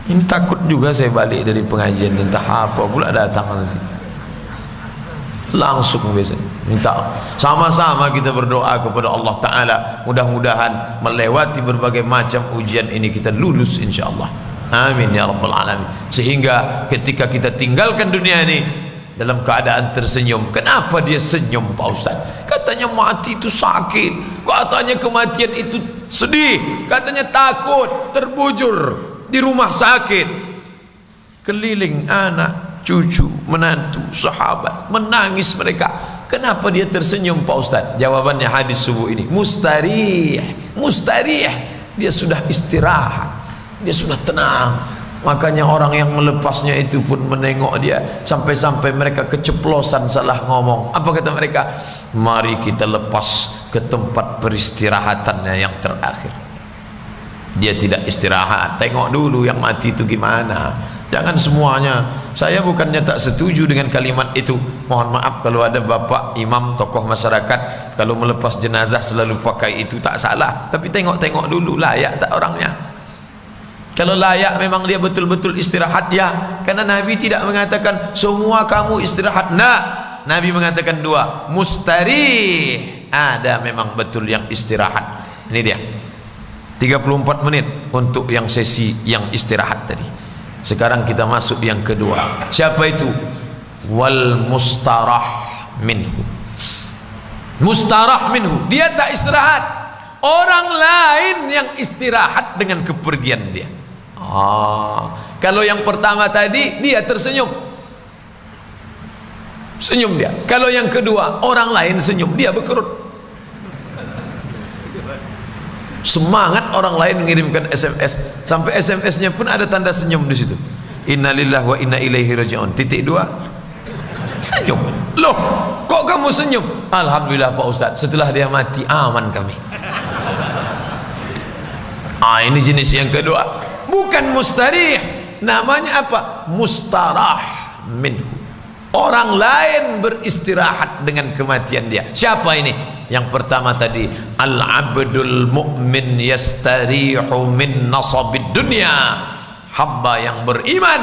Speaker 2: Ini takut juga saya balik dari pengajian, entah apa pula datang nanti. Langsung biasanya minta sama-sama kita berdoa kepada Allah Ta'ala, mudah-mudahan melewati berbagai macam ujian ini kita lulus insyaAllah. Amin ya Rabbal Alamin. Sehingga ketika kita tinggalkan dunia ini dalam keadaan tersenyum. Kenapa dia senyum Pak Ustaz? Katanya mati itu sakit, katanya kematian itu sedih, katanya takut, terbujur di rumah sakit, keliling anak, cucu, menantu, sahabat, menangis mereka. Kenapa dia tersenyum Pak Ustaz? Jawabannya hadis subuh ini, mustarih, mustarih. Dia sudah istirahat, dia sudah tenang. Makanya orang yang melepasnya itu pun menengok dia, sampai-sampai mereka keceplosan salah ngomong. Apa kata mereka? Mari kita lepas ke tempat peristirahatannya yang terakhir. dia tidak istirahat. Tengok dulu yang mati itu gimana. Jangan semuanya. Saya bukannya tak setuju dengan kalimat itu. Mohon maaf kalau ada bapak imam tokoh masyarakat kalau melepas jenazah selalu pakai itu, tak salah, tapi tengok-tengok dulu layak tak orangnya. Kalau layak memang dia betul-betul istirahat, ya. Karena Nabi tidak mengatakan semua kamu istirahat. Nah, Nabi mengatakan dua, mustarih, ada memang betul yang istirahat. Ini dia 34 menit untuk yang sesi yang istirahat tadi. Sekarang kita masuk yang kedua. Siapa itu? Wal mustarah minhu. Mustarah minhu, dia tak istirahat, orang lain yang istirahat dengan kepergian dia. Kalau yang pertama tadi dia tersenyum, senyum dia. Kalau yang kedua orang lain senyum, dia berkerut. Semangat orang lain mengirimkan SMS, sampai SMS-nya pun ada tanda senyum di situ. Innalillahi wa inna ilaihi raji'un. Titik dua, senyum. Loh, kok kamu senyum? Alhamdulillah Pak Ustaz, setelah dia mati aman kami. Ini jenis yang kedua. Bukan mustarih, namanya apa? Mustarah minhu. Orang lain beristirahat dengan kematian dia. Siapa ini? Yang pertama tadi, al-abdul mu'min yastarihu min nasabid dunya. Hamba yang beriman,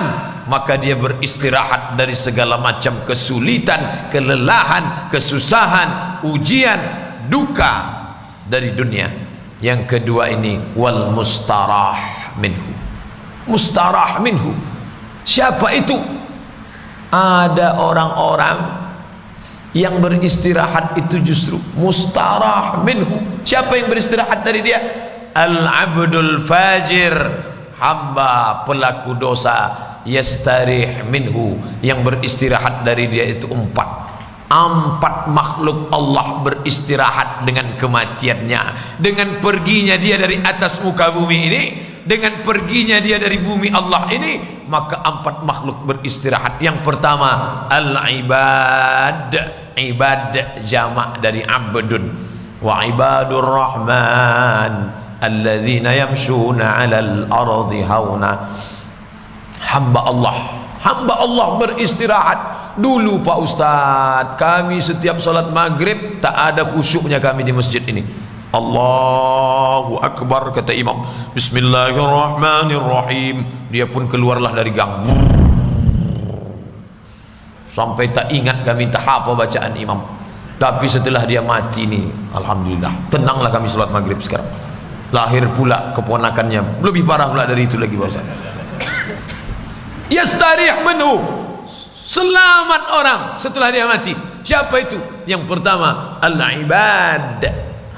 Speaker 2: maka dia beristirahat dari segala macam kesulitan, kelelahan, kesusahan, ujian, duka dari dunia. Yang kedua ini, wal mustarah minhu. Mustarah minhu, siapa itu? Ada orang-orang yang beristirahat itu justru mustarah minhu. Siapa yang beristirahat dari dia? Al-abdul fajir, hamba pelaku dosa, yastarih minhu, yang beristirahat dari dia itu empat makhluk Allah beristirahat dengan kematiannya, dengan perginya dia dari atas muka bumi ini, dengan perginya dia dari bumi Allah ini, maka empat makhluk beristirahat. Yang pertama al-ibad, ibad jamak dari abdun, wa ibadur rahman alladzina yamshuna 'alal ardi hauna. Hamba Allah beristirahat. Dulu Pak Ustadz, kami setiap salat maghrib tak ada khusyuknya kami di masjid ini. Allahu Akbar, kata imam, Bismillahirrahmanirrahim, dia pun keluarlah dari gang, sampai tak ingat kami entah apa bacaan imam. Tapi setelah dia mati nih, alhamdulillah, tenanglah kami salat maghrib sekarang. Lahir pula keponakannya, lebih parah pula dari itu lagi Pak Ustaz. Yastarih minhu, selamat orang setelah dia mati. Siapa itu? Yang pertama al-ibad,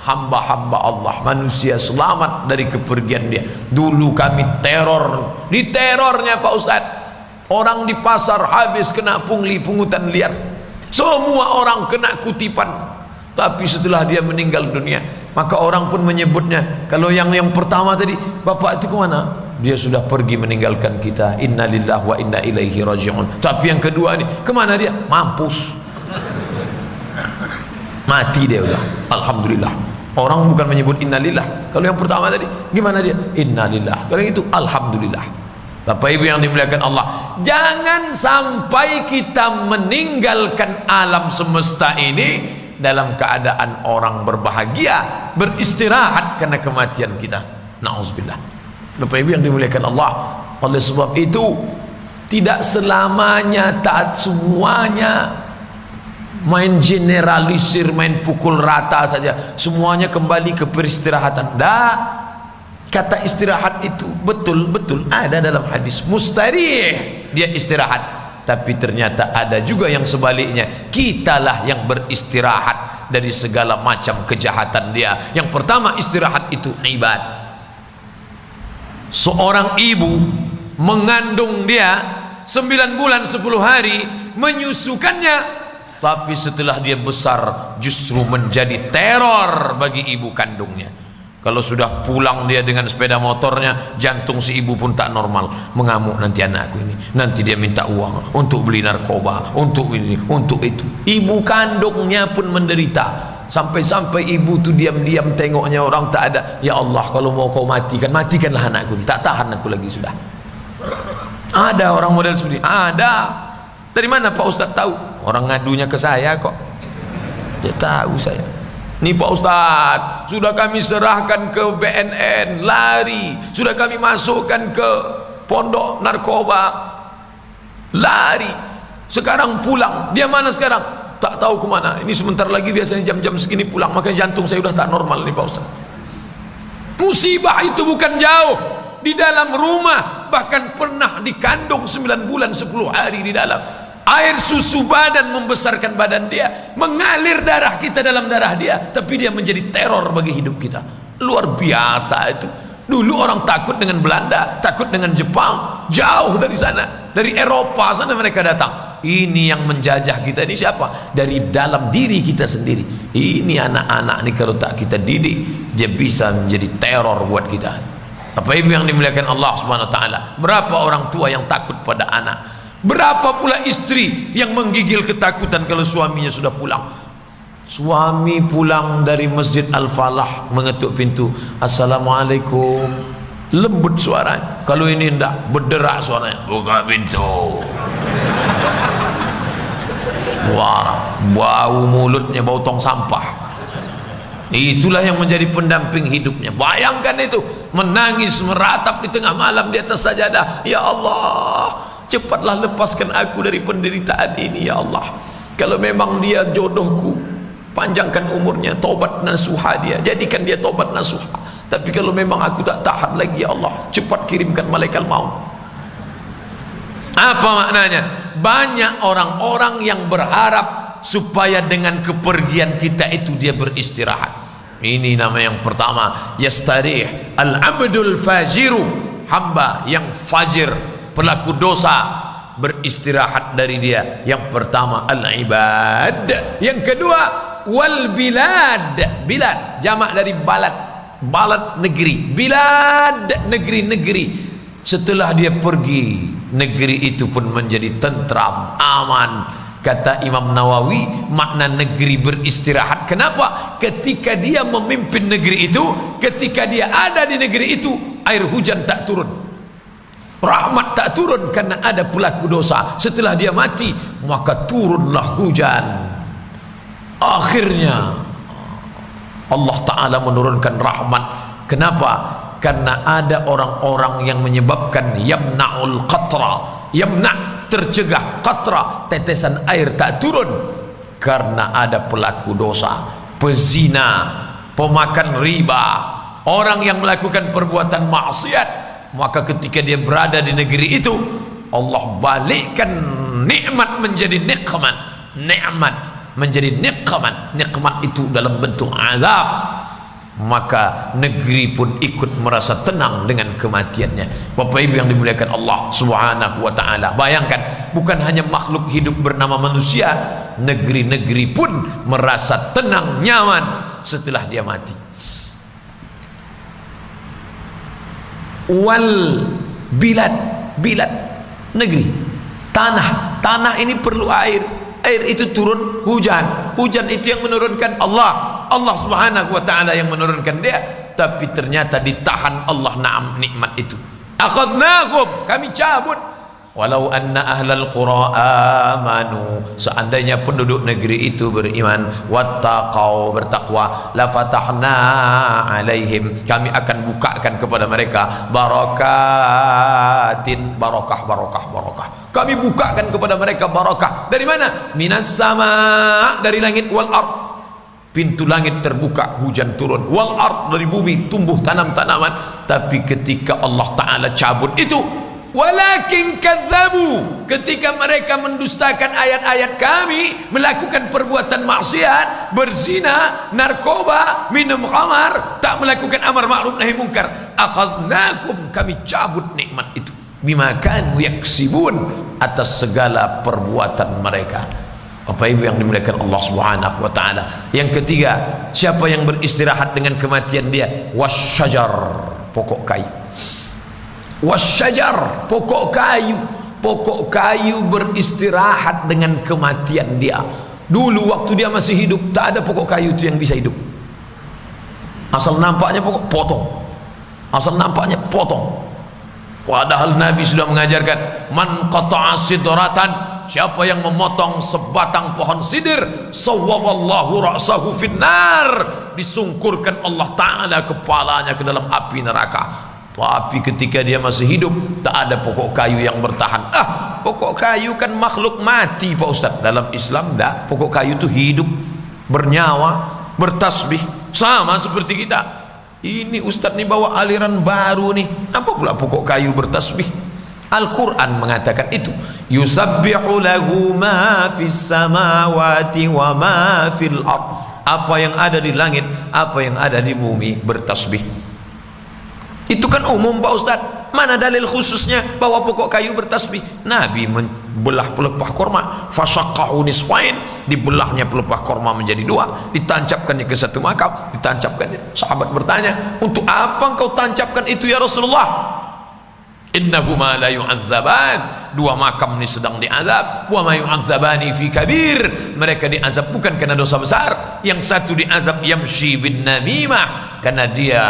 Speaker 2: hamba-hamba Allah, manusia selamat dari kepergian dia. Dulu kami diterornya Pak Ustaz. Orang di pasar habis kena pungli, pungutan liar, semua orang kena kutipan. Tapi setelah dia meninggal dunia, maka orang pun menyebutnya, kalau yang pertama tadi, bapak itu kemana? Dia sudah pergi meninggalkan kita, innalillahi wa inna ilaihi raji'un. Tapi yang kedua ini, kemana dia? Mampus, mati dia udah, alhamdulillah. Orang bukan menyebut innalillah. Kalau yang pertama tadi, gimana dia? Innalillah. Kalau yang itu, alhamdulillah. Bapak Ibu yang dimuliakan Allah, jangan sampai kita meninggalkan alam semesta ini dalam keadaan orang berbahagia, beristirahat karena kematian kita. Na'udzubillah. Bapak Ibu yang dimuliakan Allah, oleh sebab itu tidak selamanya taat, semuanya main generalisir, main pukul rata saja, semuanya kembali ke peristirahatan. Dah, kata istirahat itu betul-betul ada dalam hadis. Mustarih, dia istirahat, tapi ternyata ada juga yang sebaliknya, kitalah yang beristirahat dari segala macam kejahatan dia. Yang pertama istirahat itu ibad. Seorang ibu mengandung dia 9 bulan 10 hari, menyusukannya, tapi setelah dia besar justru menjadi teror bagi ibu kandungnya. Kalau sudah pulang dia dengan sepeda motornya, jantung si ibu pun tak normal, mengamuk, nanti anakku ini, nanti dia minta uang untuk beli narkoba, untuk ini, untuk itu. Ibu kandungnya pun menderita. Sampai-sampai ibu tu diam-diam tengoknya orang tak ada. Ya Allah, kalau mau kau matikan, matikanlah anakku ni, tak tahan aku lagi sudah. Ada orang model seperti ini? Ada. Dari mana Pak Ustaz tahu? Orang ngadunya ke saya kok. Ya tahu saya. Nih Pak Ustaz, sudah kami serahkan ke BNN, lari. Sudah kami masukkan ke pondok narkoba, lari. Sekarang pulang. Dia mana sekarang? Tak tahu kemana. Ini sebentar lagi biasanya jam-jam segini pulang. Makanya jantung saya sudah tak normal nih Pak Ustaz. Musibah itu bukan jauh, di dalam rumah. Bahkan pernah dikandung 9 bulan 10 hari di dalam. Air susu badan membesarkan badan dia, mengalir darah kita dalam darah dia, tapi dia menjadi teror bagi hidup kita. Luar biasa itu. Dulu orang takut dengan Belanda, takut dengan Jepang, jauh dari sana, dari Eropa sana mereka datang. Ini yang menjajah kita ini siapa? Dari dalam diri kita sendiri. Ini anak-anak ini kalau tak kita didik, dia bisa menjadi teror buat kita. Apa ibu yang dimuliakan Allah Subhanahu wa taala? Berapa orang tua yang takut pada anak? Berapa pula istri yang menggigil ketakutan kalau suaminya sudah pulang? Suami pulang dari Masjid Al-Falah, mengetuk pintu, Assalamualaikum, lembut suaranya. Kalau ini enggak, berderak suaranya, buka pintu. Suara, bau mulutnya bau tong sampah. Itulah yang menjadi pendamping hidupnya. Bayangkan itu, menangis meratap di tengah malam di atas sajadah, ya Allah, cepatlah lepaskan aku dari penderitaan ini ya Allah. Kalau memang dia jodohku, panjangkan umurnya, tobat nasuha dia, jadikan dia tobat nasuha. Tapi kalau memang aku tak tahan lagi ya Allah, cepat kirimkan malaikat maut. Apa maknanya? Banyak orang-orang yang berharap supaya dengan kepergian kita itu dia beristirahat. Ini nama yang pertama, yastarih al-abdul fajiru, hamba yang fajir, pelaku dosa, beristirahat dari dia. Yang pertama al-ibad, yang kedua wal bilad. Bilad jamak dari balad, balad negeri, bilad negeri-negeri. Setelah dia pergi, negeri itu pun menjadi tentram, aman. Kata Imam Nawawi, makna negeri beristirahat. Kenapa? Ketika dia memimpin negeri itu, ketika dia ada di negeri itu, air hujan tak turun, rahmat tak turun, karena ada pelaku dosa. Setelah dia mati, maka turunlah hujan. Akhirnya Allah Ta'ala menurunkan rahmat. Kenapa? Karena ada orang-orang yang menyebabkan yamna'ul qatra, yamna' tercegah, qatra tetesan air tak turun, karena ada pelaku dosa, pezina, pemakan riba, orang yang melakukan perbuatan maksiat. Maka ketika dia berada di negeri itu, Allah balikkan nikmat menjadi nikmat, nikmat menjadi nikmat, nikmat itu dalam bentuk azab. Maka negeri pun ikut merasa tenang dengan kematiannya. Bapak Ibu yang dimuliakan Allah Subhanahu wa taala, bayangkan, bukan hanya makhluk hidup bernama manusia, negeri-negeri pun merasa tenang, nyaman setelah dia mati. Wal bilad, bilad negeri, tanah, tanah ini perlu air, air itu turun hujan, hujan itu yang menurunkan Allah, Allah Subhanahu wa taala yang menurunkan dia. Tapi ternyata ditahan Allah na'am nikmat itu. Akhadnakum, kami cabut. Walau anna ahlal qura amanu, seandainya penduduk negeri itu beriman, wattaqau, bertakwa, la fatahna alaihim, kami akan bukakan kepada mereka barakatin, barakah, barakah, barakah. Kami bukakan kepada mereka barakah. Dari mana? Minas sama, dari langit, wal ard, pintu langit terbuka, hujan turun, wal ard, dari bumi tumbuh tanam-tanaman. Tapi ketika Allah Ta'ala cabut itu, walakin kadzabu, ketika mereka mendustakan ayat-ayat kami, melakukan perbuatan maksiat, berzina, narkoba, minum khamar, tak melakukan amar ma'ruf nahi munkar, akhadnakum, kami cabut nikmat itu, bima kanu yaksibun, atas segala perbuatan mereka. Apa Ibu yang dimuliakan Allah Subhanahu wa taala. Yang ketiga, siapa yang beristirahat dengan kematian dia? Wasyajar, pokok kayu. Wasyajar, pokok kayu, pokok kayu beristirahat dengan kematian dia. Dulu waktu dia masih hidup tak ada pokok kayu itu yang bisa hidup. Asal nampaknya pokok, potong. Asal nampaknya potong. Padahal Nabi sudah mengajarkan, man qata'a sidratan, siapa yang memotong sebatang pohon sidir, sawwallahu ra'sahu finnar, disungkurkan Allah Ta'ala kepalanya ke dalam api neraka. Tapi ketika dia masih hidup tak ada pokok kayu yang bertahan. Pokok kayu kan makhluk mati Pak Ustaz. Dalam Islam enggak, pokok kayu itu hidup, bernyawa, bertasbih, sama seperti kita. Ini Ustaz nih bawa aliran baru nih. Apa pula pokok kayu bertasbih? Al-Quran mengatakan itu, yusabbihu lahu ma fis samawati wa ma fil ard. Apa yang ada di langit, apa yang ada di bumi bertasbih. Itu kan umum Pak Ustaz. Mana dalil khususnya bahwa pokok kayu bertasbih? Nabi membelah pelepah korma, fasyaqahu nisfain, dibelahnya pelepah korma menjadi dua, ditancapkannya ke satu makam, ditancapkannya. Sahabat bertanya, untuk apa engkau tancapkan itu ya Rasulullah? Innahuma la yu'azzaban, dua makam ini sedang diazab. Wa ma yu'azzabani fi kabir, mereka diazab bukan karena dosa besar. Yang satu diazab yamshi bin namimah, karena dia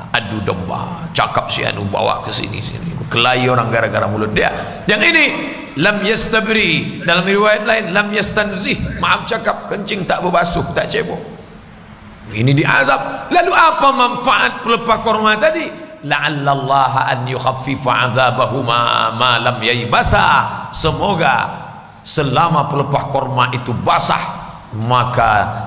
Speaker 2: adu domba, cakap si anu bawa ke sini kelahi orang gara-gara mulut dia. Yang ini lam yastabri, dalam riwayat lain lam yastanzih, maaf cakap kencing tak berbasuh, tak cebok. Ini diazab. Lalu apa manfaat pelepah korma tadi? La'allallaha an yukhaffifa azabahuma ma lam yaybasa, semoga selama pelepah korma itu basah maka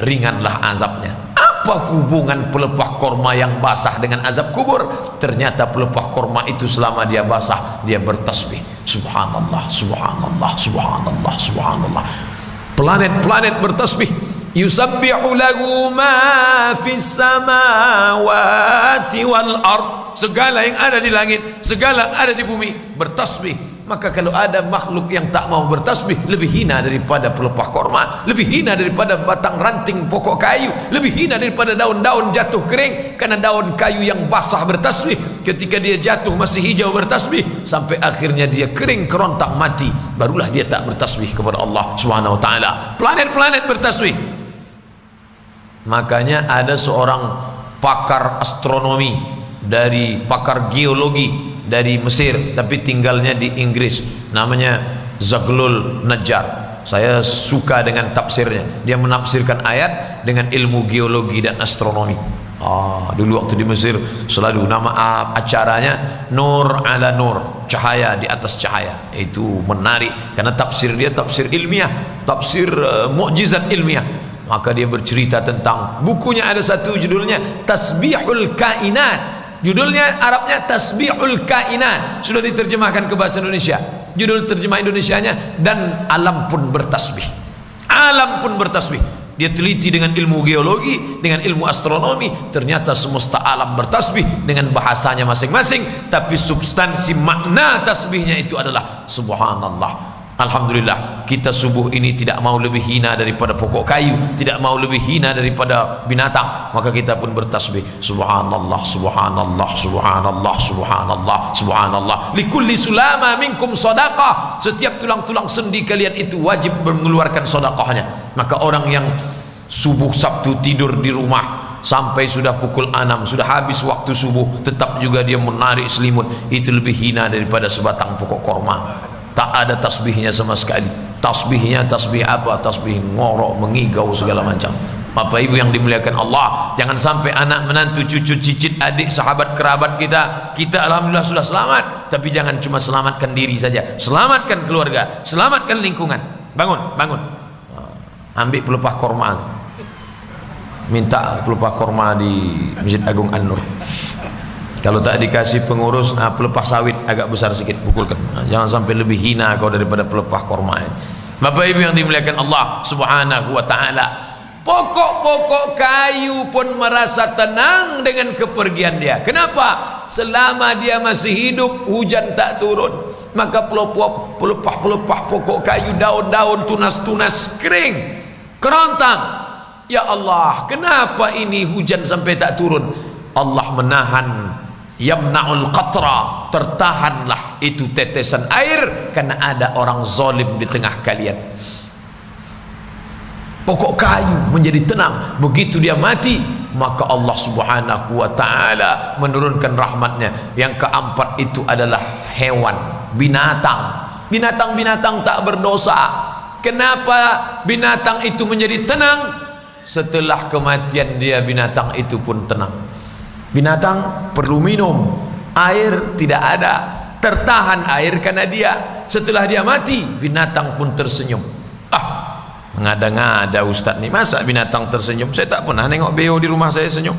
Speaker 2: ringanlah azabnya. Apa hubungan pelepah korma yang basah dengan azab kubur? Ternyata pelepah korma itu selama dia basah dia bertasbih, subhanallah, subhanallah, subhanallah, subhanallah. Planet-planet bertasbih, yusabbihu lahu ma fis samawati wal ard, segala yang ada di langit, segala yang ada di bumi bertasbih. Maka kalau ada makhluk yang tak mau bertasbih, lebih hina daripada pelepah korma, lebih hina daripada batang ranting pokok kayu, lebih hina daripada daun-daun jatuh kering. Karena daun kayu yang basah bertasbih, ketika dia jatuh masih hijau bertasbih, sampai akhirnya dia kering kerontang mati, barulah dia tak bertasbih kepada Allah Subhanahu wa taala. Planet-planet bertasbih. Makanya ada seorang pakar astronomi, dari pakar geologi dari Mesir tapi tinggalnya di Inggris, namanya Zaglul Najjar. Saya suka dengan tafsirnya. Dia menafsirkan ayat dengan ilmu geologi dan astronomi. Dulu waktu di Mesir selalu nama acaranya Nur ala Nur, cahaya di atas cahaya. Itu menarik karena tafsir dia tafsir ilmiah, tafsir mukjizat ilmiah. Maka dia bercerita tentang bukunya, ada satu judulnya Tasbihul Kainat. Judulnya Arabnya Tasbihul Kainat, sudah diterjemahkan ke bahasa Indonesia. Judul terjemah Indonesianya dan alam pun bertasbih. Alam pun bertasbih. Dia teliti dengan ilmu geologi, dengan ilmu astronomi, ternyata semesta alam bertasbih dengan bahasanya masing-masing, tapi substansi makna tasbihnya itu adalah subhanallah. Alhamdulillah, kita subuh ini tidak mau lebih hina daripada pokok kayu, tidak mau lebih hina daripada binatang, maka kita pun bertasbih subhanallah, subhanallah, subhanallah, subhanallah, subhanallah. Likulli sulama minkum sadaqah, setiap tulang-tulang sendi kalian itu wajib mengeluarkan sedekahnya. Maka orang yang subuh Sabtu tidur di rumah sampai sudah pukul 6, sudah habis waktu subuh, tetap juga dia menarik selimut, itu lebih hina daripada sebatang pokok korma. Tak ada tasbihnya sama sekali. Tasbihnya tasbih apa? Tasbih ngorok, mengigau segala macam. Bapak Ibu yang dimuliakan Allah, jangan sampai anak menantu cucu cicit adik sahabat kerabat kita alhamdulillah sudah selamat, tapi jangan cuma selamatkan diri saja, selamatkan keluarga, selamatkan lingkungan. Bangun, bangun, ambil pelepah korma, minta pelepah korma di Masjid Agung An-Nur. Kalau tak dikasih pengurus, pelepah sawit agak besar sedikit, pukulkan. Jangan sampai lebih hina kau daripada pelepah korma. Bapak Ibu yang dimuliakan Allah Subhanahu wa taala, pokok-pokok kayu pun merasa tenang dengan kepergian dia. Kenapa? Selama dia masih hidup hujan tak turun, maka pelepah-pelepah pokok kayu, daun-daun tunas-tunas kering, kerontang. Ya Allah, kenapa ini hujan sampai tak turun? Allah menahan, yamna'ul qatra, tertahanlah itu tetesan air karena ada orang zalim di tengah kalian. pokok kayu menjadi tenang. Begitu dia mati, maka Allah Subhanahu wa ta'ala menurunkan rahmatnya. Yang keempat itu adalah hewan, binatang. Binatang-binatang tak berdosa. Kenapa binatang itu menjadi tenang? Setelah kematian dia, binatang itu pun tenang. Binatang perlu minum, air tidak ada, tertahan air karena dia. Setelah dia mati, binatang pun tersenyum. Ngada-ngada Ustaz nih, masa binatang tersenyum? Saya tak pernah nengok beo di rumah saya senyum.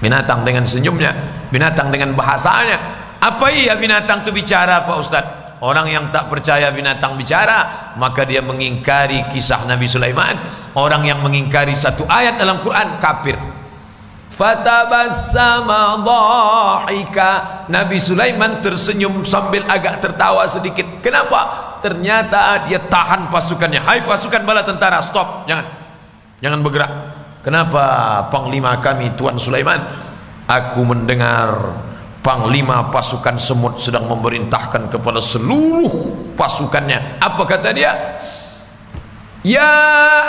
Speaker 2: Binatang dengan senyumnya, binatang dengan bahasanya. Apa iya binatang itu bicara Pak Ustaz? Orang yang tak percaya binatang bicara, maka dia mengingkari kisah Nabi Sulaiman. Orang yang mengingkari satu ayat dalam Quran, kafir. Fatabassama dhahika, Nabi Sulaiman tersenyum sambil agak tertawa sedikit. Kenapa? Ternyata dia tahan pasukannya. Hai pasukan bala tentara, stop, jangan bergerak. Kenapa panglima kami Tuan Sulaiman? Aku mendengar panglima pasukan semut sedang memerintahkan kepada seluruh pasukannya. Apa kata dia? Ya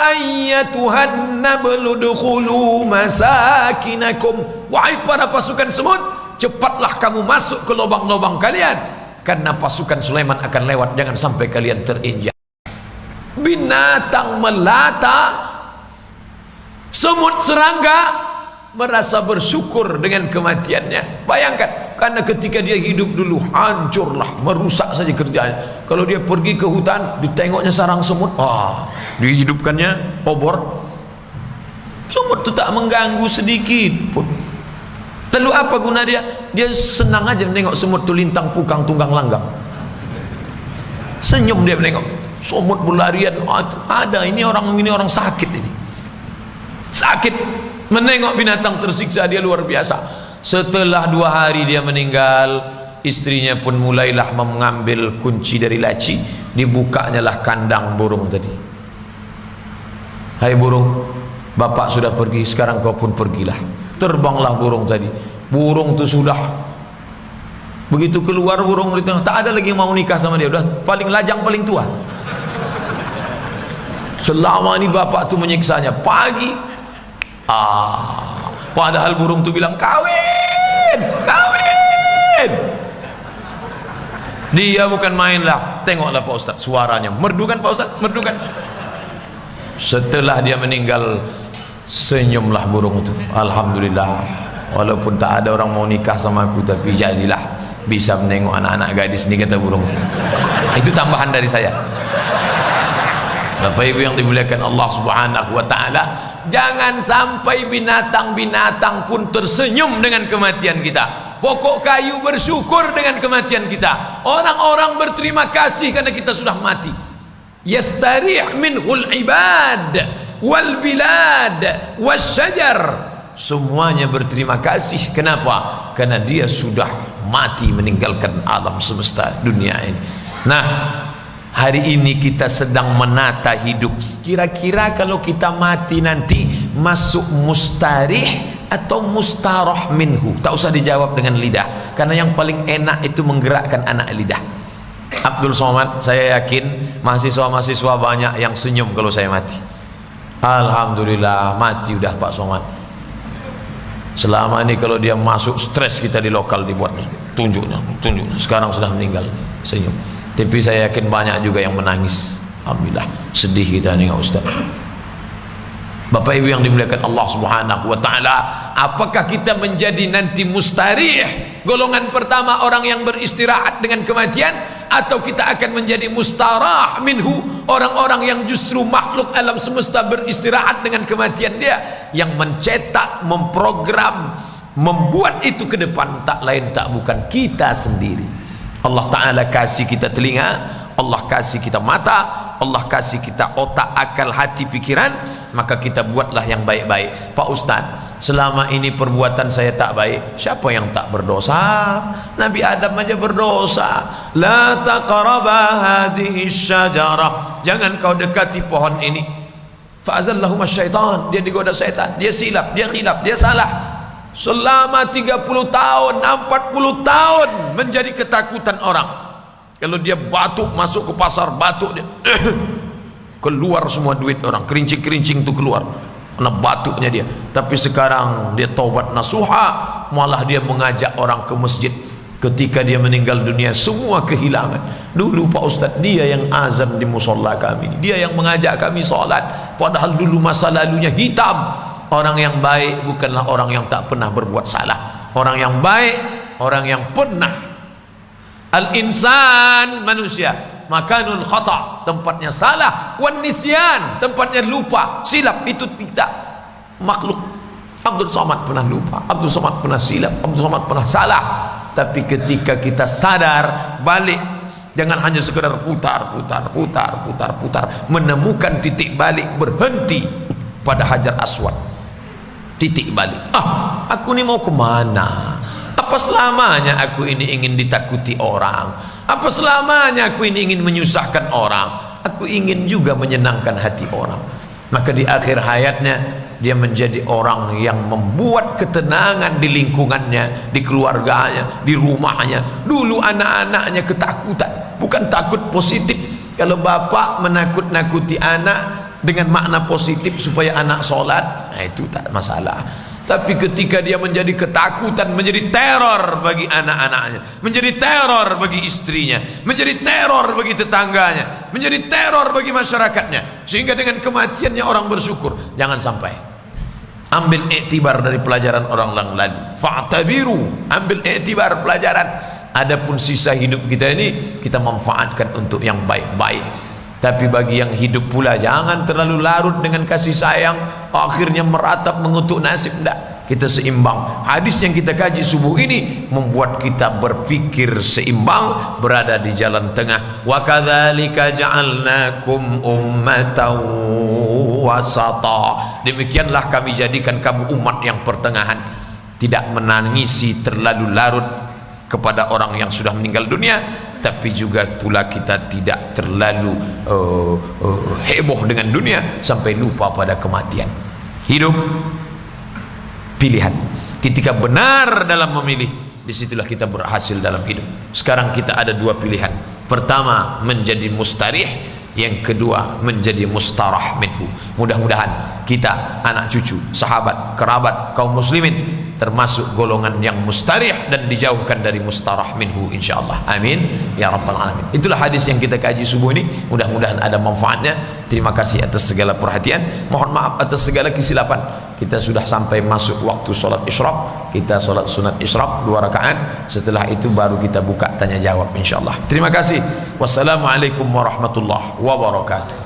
Speaker 2: ayyatuhan nablu dukhulu masakinakum, wahai para pasukan semut, cepatlah kamu masuk ke lubang-lubang kalian, karena pasukan Sulaiman akan lewat, jangan sampai kalian terinjak. Binatang melata, semut serangga merasa bersyukur dengan kematiannya. Bayangkan, karena ketika dia hidup dulu hancurlah, merusak saja kerjanya. Kalau dia pergi ke hutan, ditengoknya sarang semut, dihidupkannya obor, semut itu tak mengganggu sedikit pun. Lalu apa guna dia? Dia senang aja menengok semut itu lintang pukang tunggang langgang. Senyum dia menengok semut berlarian. Ada ini orang sakit ini. Sakit menengok binatang tersiksa, dia luar biasa. Setelah 2 hari dia meninggal, istrinya pun mulailah mengambil kunci dari laci. Dibukanya lah kandang burung tadi. Hai burung, bapak sudah pergi, sekarang kau pun pergilah. Terbanglah burung tadi. Burung itu sudah, begitu keluar burung di tengah, tak ada lagi yang mau nikah sama dia, udah paling lajang, paling tua. Selama ini bapak tu menyiksanya. Pagi, padahal burung tu bilang kawin. Dia bukan main lah. Tengoklah Pak Ustaz, suaranya merdu kan Pak Ustaz, merdu kan. Setelah dia meninggal, senyumlah burung itu. Alhamdulillah, walaupun tak ada orang mau nikah sama aku, tapi jadilah bisa menengok anak-anak gadis ni, kata burung itu. Itu tambahan dari saya. Bapak Ibu yang dimuliakan Allah Subhanahu wa ta'ala, jangan sampai binatang-binatang pun tersenyum dengan kematian kita. Pokok kayu bersyukur dengan kematian kita. Orang-orang berterima kasih karena kita sudah mati. Yastarih minhul ibad wal bilad wasyajar, semuanya berterima kasih. Kenapa? Karena dia sudah mati, meninggalkan alam semesta dunia ini. Nah, hari ini kita sedang menata hidup. Kira-kira kalau kita mati nanti masuk mustarih atau mustarah minhu? Tak usah dijawab dengan lidah, karena yang paling enak itu menggerakkan anak lidah. Abdul Somad, saya yakin mahasiswa-mahasiswa banyak yang senyum kalau saya mati. Alhamdulillah, mati udah Pak Somad. Selama ini kalau dia masuk stres kita di lokal dibuatnya, tunjuknya. Sekarang sudah meninggal, senyum. Tapi saya yakin banyak juga yang menangis. Alhamdulillah, sedih kita nih Ustaz. Bapak Ibu yang dimuliakan Allah Subhanahu wa ta'ala, apakah kita menjadi nanti mustarih, golongan pertama orang yang beristirahat dengan kematian, atau kita akan menjadi mustarah minhu, orang-orang yang justru makhluk alam semesta beristirahat dengan kematian dia, yang mencetak, memprogram, membuat itu ke depan tak lain tak bukan kita sendiri. Allah Ta'ala kasih kita telinga, Allah kasih kita mata, Allah kasih kita otak, akal, hati, pikiran, maka kita buatlah yang baik-baik. Pak Ustaz, selama ini perbuatan saya tak baik, siapa yang tak berdosa? Nabi Adam aja berdosa. La taqraba hadhihi syajarah, jangan kau dekati pohon ini. Fa'azallahum syaitan, dia digoda syaitan, dia silap, dia khilaf, dia salah. Selama 30 tahun, 40 tahun menjadi ketakutan orang. Kalau dia batuk, masuk ke pasar batuk dia keluar semua duit orang, kerincing-kerincing itu keluar karena batuknya dia. Tapi sekarang dia taubat nasuha, malah dia mengajak orang ke masjid. Ketika dia meninggal dunia semua kehilangan. Dulu Pak Ustaz dia yang azan di musola kami, dia yang mengajak kami sholat, padahal dulu masa lalunya hitam. Orang yang baik bukanlah orang yang tak pernah berbuat salah. Orang yang baik, orang yang pernah. Al-insan, manusia, makanul khata', tempatnya salah, wan nisyan, tempatnya lupa, silap, itu tidak makhluk. Abdul Somad pernah lupa, Abdul Somad pernah silap, Abdul Somad pernah salah. Tapi ketika kita sadar, balik, jangan hanya sekedar putar, menemukan titik balik, berhenti pada Hajar Aswad. Titik balik. Aku ini mau kemana? Apa selamanya aku ini ingin ditakuti orang? Apa selamanya aku ini ingin menyusahkan orang? Aku ingin juga menyenangkan hati orang. Maka di akhir hayatnya dia menjadi orang yang membuat ketenangan di lingkungannya, di keluarganya, di rumahnya. Dulu anak-anaknya ketakutan, bukan takut positif. Kalau bapak menakut-nakuti anak dengan makna positif supaya anak sholat, itu tak masalah. Tapi ketika dia menjadi ketakutan, menjadi teror bagi anak-anaknya, menjadi teror bagi istrinya, menjadi teror bagi tetangganya, menjadi teror bagi masyarakatnya, sehingga dengan kematiannya orang bersyukur. Jangan sampai. Ambil iktibar dari pelajaran orang lalu. Fa'tabiru, ambil iktibar pelajaran. Adapun sisa hidup kita ini kita manfaatkan untuk yang baik-baik. Tapi bagi yang hidup pula, jangan terlalu larut dengan kasih sayang, akhirnya meratap mengutuk nasib. Tidak, kita seimbang. Hadis yang kita kaji subuh ini membuat kita berpikir seimbang, berada di jalan tengah. Wa kadzalika ja'alnakum ummatan wasata. Demikianlah kami jadikan kamu umat yang pertengahan, tidak menangisi terlalu larut kepada orang yang sudah meninggal dunia, tapi juga pula kita tidak terlalu heboh dengan dunia sampai lupa pada kematian. Hidup pilihan. Ketika benar dalam memilih, disitulah kita berhasil dalam hidup. Sekarang kita ada dua pilihan. Pertama, menjadi mustarih. Yang kedua, menjadi mustarah minhu. Mudah-mudahan kita, anak cucu, sahabat, kerabat, kaum muslimin termasuk golongan yang mustarih dan dijauhkan dari mustarah minhu, insyaallah. Amin ya rabbal alamin. Itulah hadis yang kita kaji subuh ini. Mudah-mudahan ada manfaatnya. Terima kasih atas segala perhatian. Mohon maaf atas segala kesilapan. Kita sudah sampai masuk waktu solat isyraq. Kita solat sunat isyraq 2 rakaat. Setelah itu baru kita buka tanya jawab, insyaallah. Terima kasih. Wassalamualaikum warahmatullahi wabarakatuh.